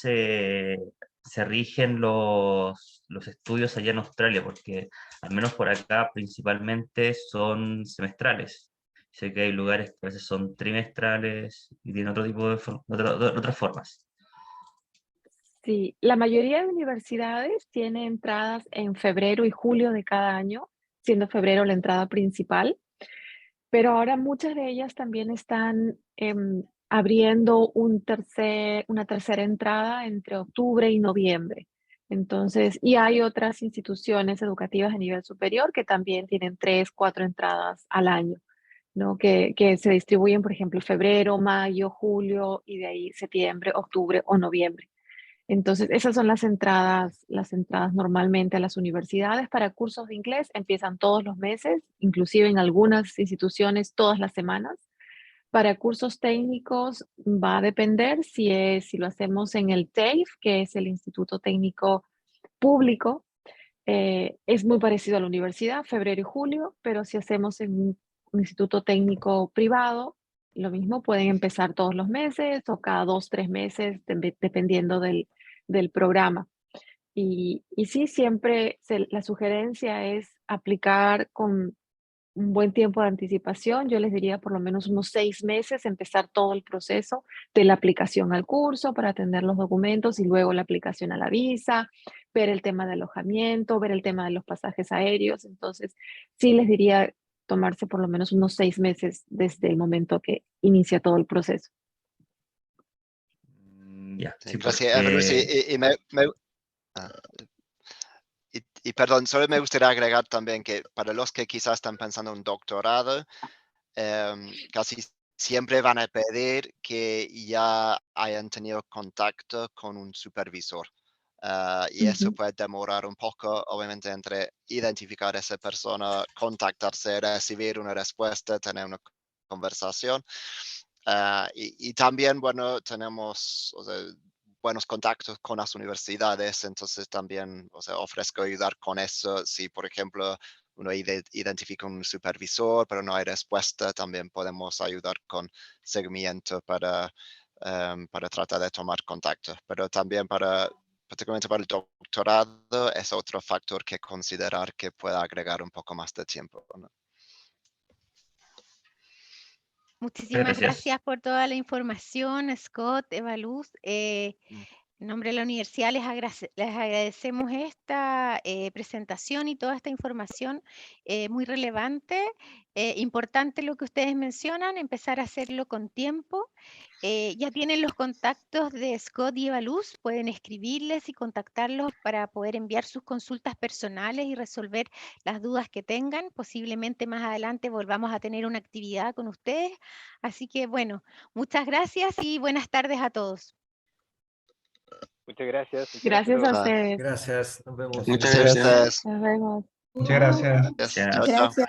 se rigen los estudios allá en Australia? Porque al menos por acá principalmente son semestrales. Sé que hay lugares que a veces son trimestrales y tienen otro tipo de otras formas. Sí, la mayoría de universidades tiene entradas en febrero y julio de cada año, siendo febrero la entrada principal. Pero ahora muchas de ellas también están abriendo una tercera entrada entre octubre y noviembre. Entonces, y hay otras instituciones educativas a nivel superior que también tienen 3, 4 entradas al año, ¿no? Que se distribuyen, por ejemplo, febrero, mayo, julio y de ahí septiembre, octubre o noviembre. Entonces, esas son las entradas normalmente a las universidades para cursos de inglés. Empiezan todos los meses, inclusive en algunas instituciones todas las semanas. Para cursos técnicos va a depender si lo hacemos en el TAFE, que es el Instituto Técnico Público. Es muy parecido a la universidad, febrero y julio, pero si hacemos en un instituto técnico privado, lo mismo, pueden empezar todos los meses o cada 2, 3 meses, dependiendo del programa. Y sí, siempre la sugerencia es aplicar con un buen tiempo de anticipación. Yo les diría por lo menos unos 6 meses, empezar todo el proceso de la aplicación al curso para tener los documentos y luego la aplicación a la visa, ver el tema de alojamiento, ver el tema de los pasajes aéreos. Entonces, sí les diría tomarse por lo menos unos 6 meses desde el momento que inicia todo el proceso. Ya, Sí, sí, gracias, Evelus. Y perdón, solo me gustaría agregar también que para los que quizás están pensando en un doctorado, casi siempre van a pedir que ya hayan tenido contacto con un supervisor. Y eso Ujú. puede demorar un poco, obviamente, entre identificar a esa persona, contactarse, recibir una respuesta, tener una conversación. Y también, bueno, tenemos, o sea, buenos contactos con las universidades, entonces también, o sea, ofrezco ayudar con eso. Si, por ejemplo, uno identifica un supervisor, pero no hay respuesta, también podemos ayudar con seguimiento para tratar de tomar contacto. Pero también particularmente para el doctorado, es otro factor que considerar que pueda agregar un poco más de tiempo, ¿no? Muchísimas gracias. gracias por toda la información, Scott, Evaluz. En nombre de la universidad les agradecemos esta presentación y toda esta información muy relevante. Importante lo que ustedes mencionan, empezar a hacerlo con tiempo. Ya tienen los contactos de Scott y Evaluz, pueden escribirles y contactarlos para poder enviar sus consultas personales y resolver las dudas que tengan. Posiblemente más adelante volvamos a tener una actividad con ustedes. Así que bueno, muchas gracias y buenas tardes a todos. Muchas gracias. Gracias a ustedes. Gracias, nos vemos. Muchas Gracias a gracias. ustedes. Nos vemos. Muchas gracias. Gracias. Chao, chao. Gracias.